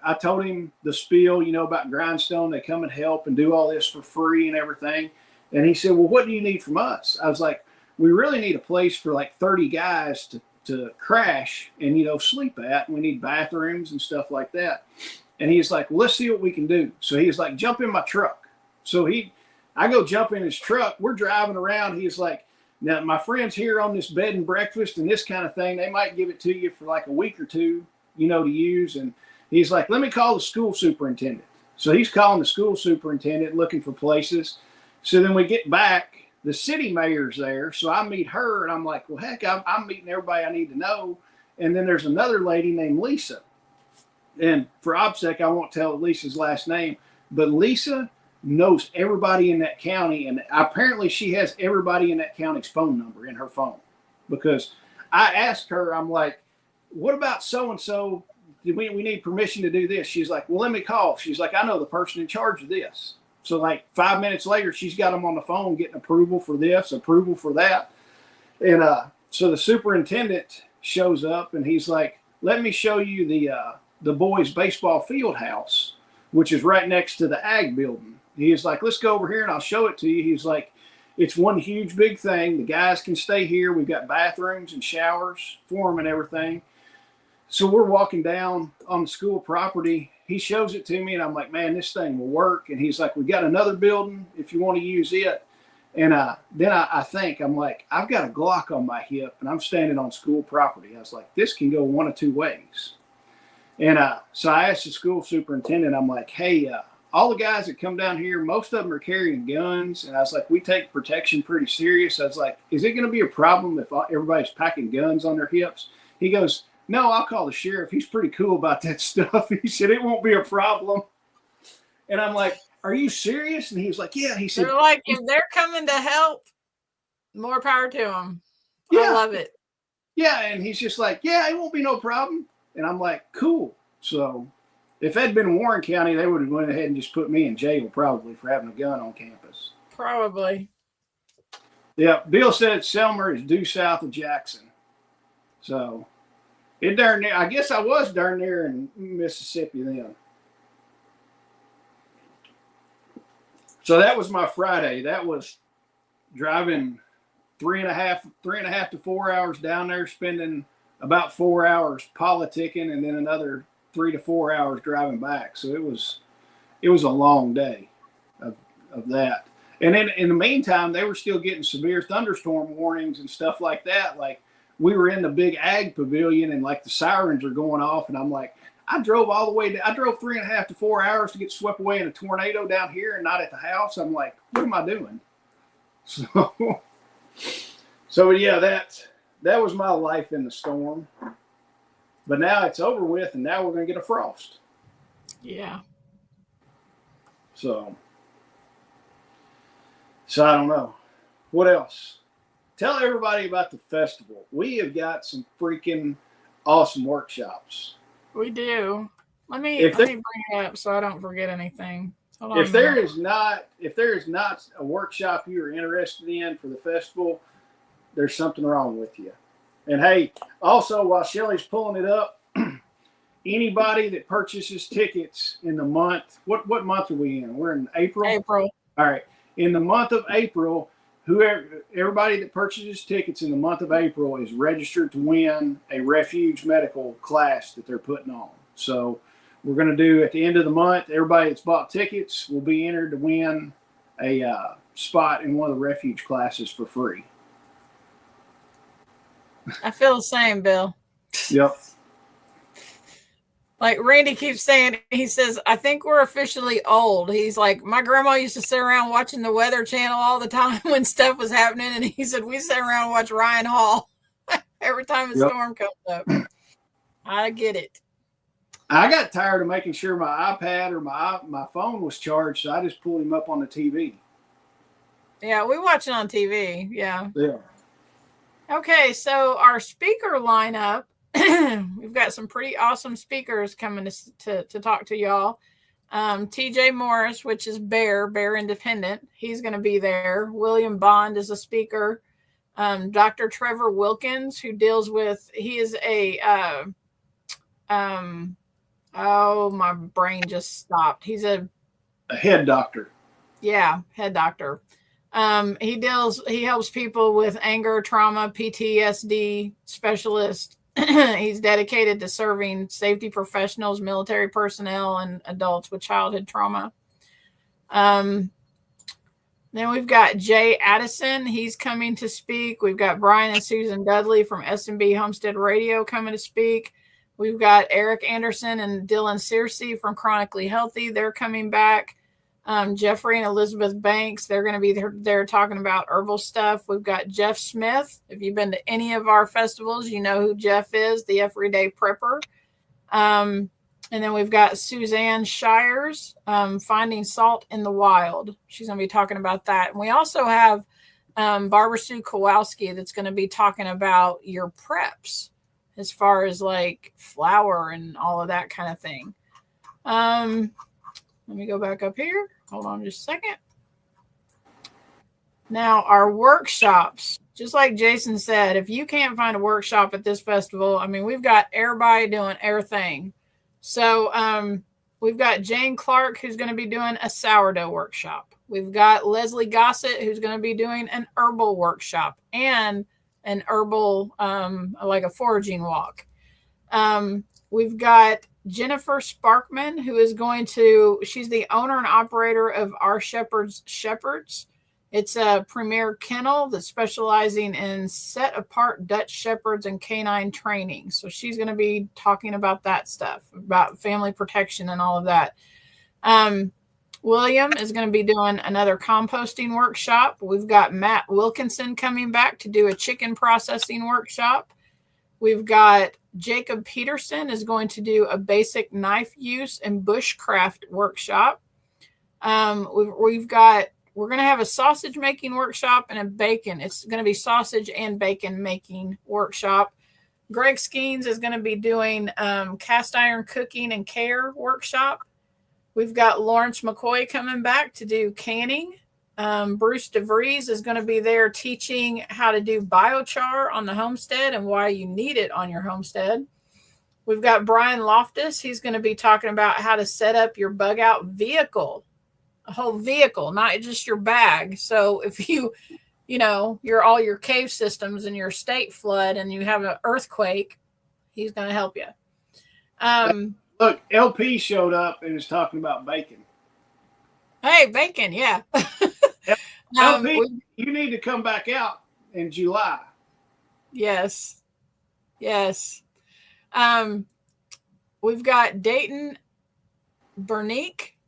I told him the spiel, about Grindstone. They come and help and do all this for free and everything. And he said, "Well, what do you need from us?" I was like, "We really need a place for like 30 guys to crash and, sleep at. We need bathrooms and stuff like that." And he's like, "Well, let's see what we can do." So he's like, "Jump in my truck." So I go jump in his truck. We're driving around. He's like, "Now, my friends here on this bed and breakfast and this kind of thing, they might give it to you for like a week or two, to use." And he's like, "Let me call the school superintendent." So he's calling the school superintendent looking for places. So then we get back. The city mayor's there. So I meet her and I'm like, "Well, heck, I'm meeting everybody I need to know." And then there's another lady named Lisa. And for OPSEC, I won't tell Lisa's last name, but Lisa knows everybody in that county. And apparently she has everybody in that county's phone number in her phone, because I asked her, I'm like, "What about so-and-so? We need permission to do this." She's like, "Well, let me call." She's like, "I know the person in charge of this." So like 5 minutes later, she's got them on the phone getting approval for this, approval for that. And so the superintendent shows up and he's like, let me show you the boys' baseball field house, which is right next to the ag building. He's like, let's go over here and I'll show it to you. He's like, it's one huge big thing. The guys can stay here. We've got bathrooms and showers for them and everything. So we're walking down on the school property. He shows it to me and I'm like, man, this thing will work. And he's like, we got another building if you want to use it. And then I think, I'm like, I've got a Glock on my hip and I'm standing on school property. I was like, this can go one of two ways. And so I asked the school superintendent, I'm like, hey, all the guys that come down here, most of them are carrying guns. And I was like, we take protection pretty serious. I was like, is it going to be a problem if everybody's packing guns on their hips? He goes, no, I'll call the sheriff. He's pretty cool about that stuff. He said, it won't be a problem. And I'm like, are you serious? And he was like, yeah. He said, they're like, if they're coming to help, more power to them. Yeah. I love it. Yeah. And he's just like, yeah, it won't be no problem. And I'm like, cool. So if that'd been Warren County, they would have went ahead and just put me in jail probably for having a gun on campus. Probably. Yeah. Bill said Selmer is due south of Jackson. So it darn near, I guess I was darn near in Mississippi then. So that was my Friday. That was driving three and a half to 4 hours down there, spending about 4 hours politicking, and then another 3 to 4 hours driving back. So it was a long day of that. And then in the meantime, they were still getting severe thunderstorm warnings and stuff like that. Like we were in the big ag pavilion and like the sirens are going off. And I'm like, I drove all the way. I drove 3.5 to 4 hours to get swept away in a tornado down here and not at the house. I'm like, what am I doing? So yeah, that was my life in the storm. But now it's over with, and now we're going to get a frost. Yeah. So I don't know. What else? Tell everybody about the festival. We have got some freaking awesome workshops. We do. Let me bring it up so I don't forget anything. Hold on if there is not a workshop you are interested in for the festival, there's something wrong with you. And hey, also while Shelly's pulling it up, anybody that purchases tickets in the month, what month are we in? We're in April. April. All right. In the month of April, everybody that purchases tickets in the month of April is registered to win a Refuge Medical class that they're putting on. So we're going to do at the end of the month, everybody that's bought tickets will be entered to win a spot in one of the Refuge classes for free. I feel the same, Bill. Yep. Like Randy keeps saying, he says, I think we're officially old. He's like, my grandma used to sit around watching the Weather Channel all the time when stuff was happening. And he said, we sit around and watch Ryan Hall every time a storm comes up. I get it. I got tired of making sure my iPad or my phone was charged, so I just pulled him up on the TV. Yeah, we watch it on TV. Yeah. Yeah. Okay, so our speaker lineup, we've got some pretty awesome speakers coming to talk to y'all. TJ Morris, which is Bear Independent. He's going to be there. William Bond is a speaker. Dr. Trevor Wilkins, who deals with, he is oh, my brain just stopped. He's a head doctor. Yeah, head doctor. He helps people with anger, trauma, PTSD specialist. He's dedicated to serving safety professionals, military personnel, and adults with childhood trauma. Then we've got Jay Addison. He's coming to speak. We've got Brian and Susan Dudley from SMB Homestead Radio coming to speak. We've got Eric Anderson and Dylan Searcy from Chronically Healthy. They're coming back. Jeffrey and Elizabeth Banks, they're going to be there talking about herbal stuff. We've got Jeff Smith. If you've been to any of our festivals, you know who Jeff is, the Everyday Prepper. And then we've got Suzanne Shires, Finding Salt in the Wild. She's going to be talking about that. And we also have Barbara Sue Kowalski that's going to be talking about your preps as far as like flour and all of that kind of thing. Let me go back up here. Hold on just a second. Now, our workshops, just like Jason said, if you can't find a workshop at this festival, I mean, we've got everybody doing everything. So we've got Jane Clark, who's going to be doing a sourdough workshop. We've got Leslie Gossett, who's going to be doing an herbal workshop and an herbal, like a foraging walk. We've got Jennifer Sparkman, who is she's the owner and operator of Our Shepherds. It's a premier kennel that's specializing in set apart Dutch Shepherds and canine training. So she's going to be talking about that stuff, about family protection and all of that. William is going to be doing another composting workshop. We've got Matt Wilkinson coming back to do a chicken processing workshop. We've got Jacob Peterson is going to do a basic knife use and bushcraft workshop. We're going to have a sausage making workshop and a bacon. It's going to be sausage and bacon making workshop. Greg Skeens is going to be doing cast iron cooking and care workshop. We've got Lawrence McCoy coming back to do canning. Bruce DeVries is going to be there teaching how to do biochar on the homestead and why you need it on your homestead. We've got Brian Loftus. He's going to be talking about how to set up your bug out vehicle, a whole vehicle, not just your bag. So if all your cave systems and your state flood and you have an earthquake, he's going to help you. Look, LP showed up and is talking about bacon. Hey, bacon, yeah. LP, you need to come back out in July. Yes. We've got Dayton Bernique.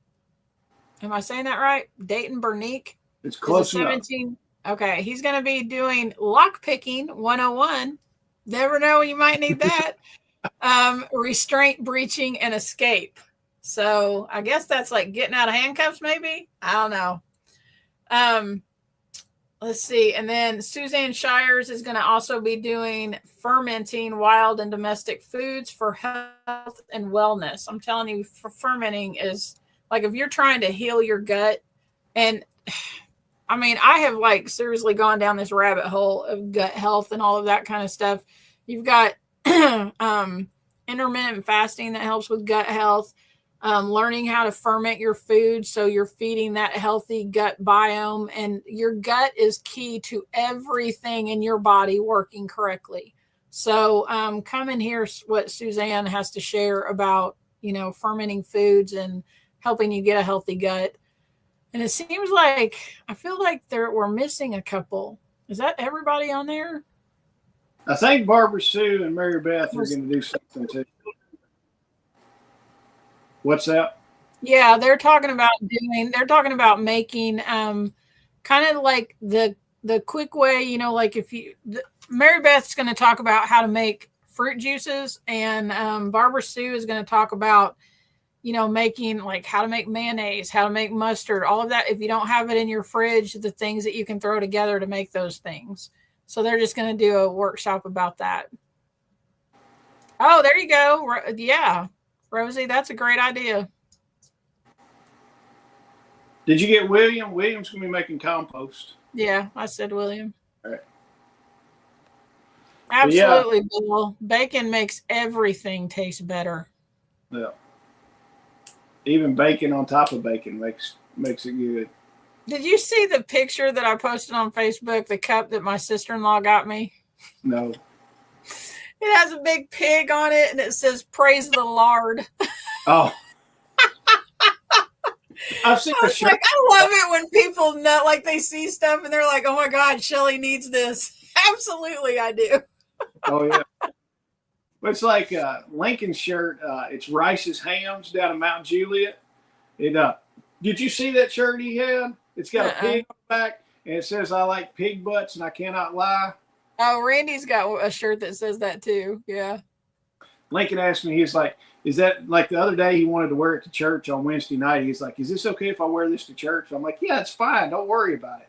Am I saying that right? Dayton Bernique. It's close enough. Okay, he's going to be doing lock picking 101. Never know when you might need that. Restraint, breaching, and escape. So I guess that's like getting out of handcuffs, maybe. I don't know. Let's see. And then Suzanne Shires is going to also be doing fermenting wild and domestic foods for health and wellness. I'm telling you, fermenting is like if you're trying to heal your gut. And I mean, I have like seriously gone down this rabbit hole of gut health and all of that kind of stuff. You've got intermittent fasting that helps with gut health. Learning how to ferment your food so you're feeding that healthy gut biome, and your gut is key to everything in your body working correctly. So come and hear what Suzanne has to share about, fermenting foods and helping you get a healthy gut. And it seems like, I feel like we're missing a couple. Is that everybody on there? I think Barbara Sue and Mary Beth are going to do something too. What's that? Yeah, they're talking about making kind of like the quick way, like Mary Beth's going to talk about how to make fruit juices, and Barbara Sue is going to talk about, making like how to make mayonnaise, how to make mustard, all of that. If you don't have it in your fridge, the things that you can throw together to make those things. So they're just going to do a workshop about that. Oh, there you go. Yeah. Rosie, that's a great idea. Did you get William? William's going to be making compost. Yeah, I said William. All right. Absolutely, Bill. Bacon makes everything taste better. Yeah. Even bacon on top of bacon makes it good. Did you see the picture that I posted on Facebook, the cup that my sister-in-law got me? No. It has a big pig on it, and it says, "Praise the Lord." Oh. I've seen a shirt. I love it when people know, like they see stuff and they're like, "Oh my God, Shelly needs this." Absolutely, I do. Oh, yeah. It's like a Lincoln shirt. It's Rice's Hams down in Mount Juliet. Did you see that shirt he had? It's got a pig on the back, and it says, "I like pig butts and I cannot lie." Oh, Randy's got a shirt that says that too. Yeah. Lincoln asked me, he's like, is that like the other day he wanted to wear it to church on Wednesday night. He's like, is this okay if I wear this to church? I'm like, yeah, it's fine. Don't worry about it.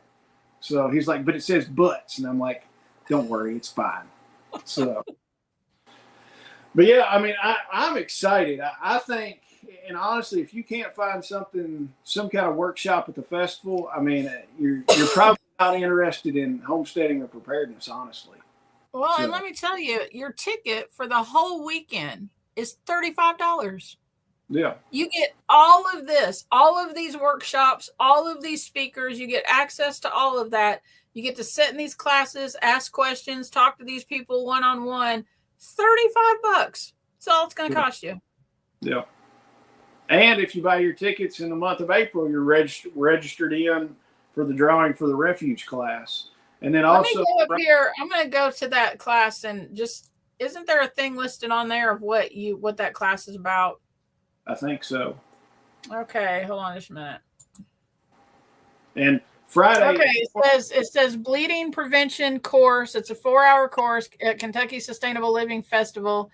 So he's like, but it says butts. And I'm like, don't worry. It's fine. So, but yeah, I mean, I'm excited. I think and honestly, if you can't find some kind of workshop at the festival, I mean, you're probably not interested in homesteading or preparedness, honestly. Well, So, and let me tell you, your ticket for the whole weekend is $35. yeah. You get all of this, all of these workshops, all of these speakers. You get access to all of that. You get to sit in these classes, ask questions, talk to these people one-on-one. $35. That's all it's going to cost you. Yeah. And if you buy your tickets in the month of April, you're registered in for the drawing for the refuge class. And then also, let me go up here. I'm going to go to that class and just, isn't there a thing listed on there of what that class is about? I think so. Okay, hold on just a minute. And Friday. Okay, it says bleeding prevention course. It's a 4-hour course at Kentucky Sustainable Living Festival.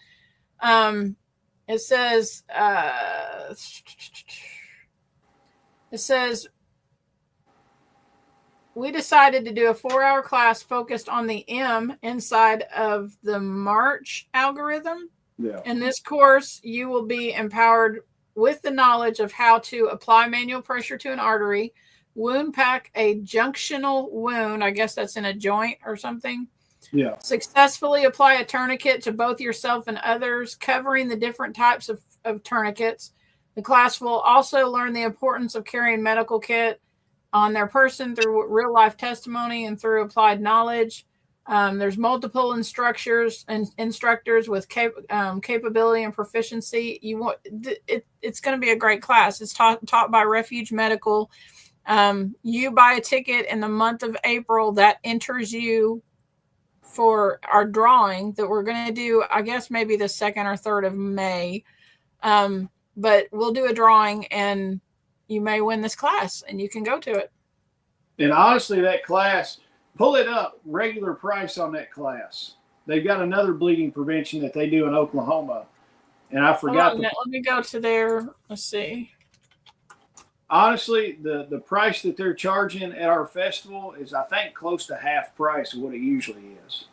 It says we decided to do a 4-hour class focused on the M inside of the March algorithm. Yeah. In this course, you will be empowered with the knowledge of how to apply manual pressure to an artery, wound pack a junctional wound, I guess that's in a joint or something. Yeah. Successfully apply a tourniquet to both yourself and others, covering the different types of tourniquets. The class will also learn the importance of carrying medical kit on their person through real life testimony and through applied knowledge. There's multiple instructors with capability and proficiency. It's going to be a great class. It's taught by Refuge Medical. You buy a ticket in the month of April that enters you for our drawing that we're going to do, I guess maybe the 2nd or 3rd of May. But we'll do a drawing and you may win this class and you can go to it. And honestly, that class, pull it up, regular price on that class. They've got another bleeding prevention that they do in Oklahoma. And I forgot. Let me go to there. Let's see. Honestly, the price that they're charging at our festival is, I think, close to half price of what it usually is.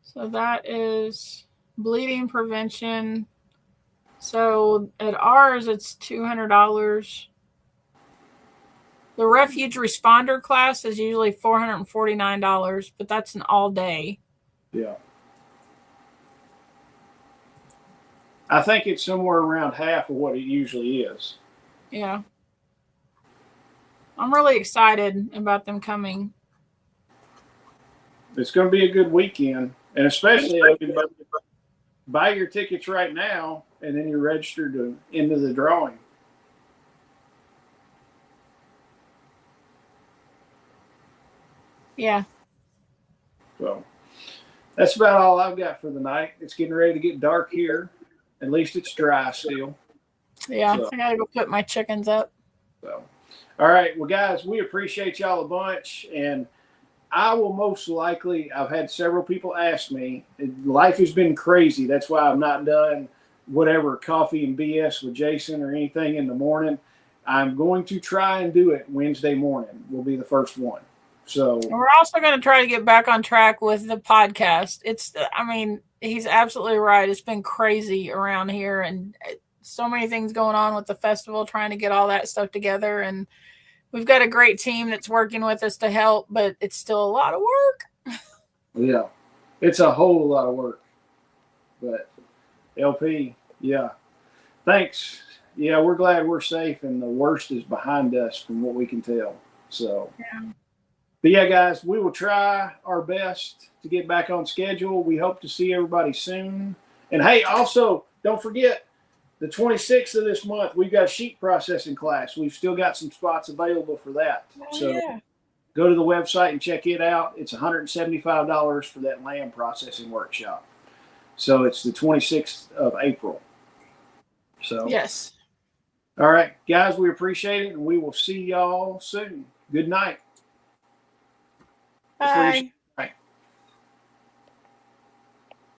So that is bleeding prevention. So at ours, it's $200. The refuge responder class is usually $449, but that's an all day. Yeah. I think it's somewhere around half of what it usually is. Yeah. I'm really excited about them coming. It's going to be a good weekend. And especially if you buy your tickets right now and then you're registered into the drawing. Yeah. So that's about all I've got for the night. It's getting ready to get dark here. At least it's dry still. Yeah, so I gotta go put my chickens up. So, all right. Well, guys, we appreciate y'all a bunch. And I will most likely, I've had several people ask me, life has been crazy. That's why I've not done whatever coffee and BS with Jason or anything in the morning. I'm going to try and do it Wednesday morning. Will be the first one. So we're also going to try to get back on track with the podcast. He's absolutely right. It's been crazy around here and so many things going on with the festival, trying to get all that stuff together. And we've got a great team that's working with us to help, but it's still a lot of work. Yeah, it's a whole lot of work. But LP, yeah, thanks. Yeah, we're glad we're safe and the worst is behind us from what we can tell. So, yeah. But yeah, guys, we will try our best to get back on schedule. We hope to see everybody soon. And hey, also, don't forget, the 26th of this month, we've got a sheep processing class. We've still got some spots available for that. Go to the website and check it out. It's $175 for that lamb processing workshop. So it's the 26th of April. So yes. All right, guys, we appreciate it, and we will see y'all soon. Good night. Bye.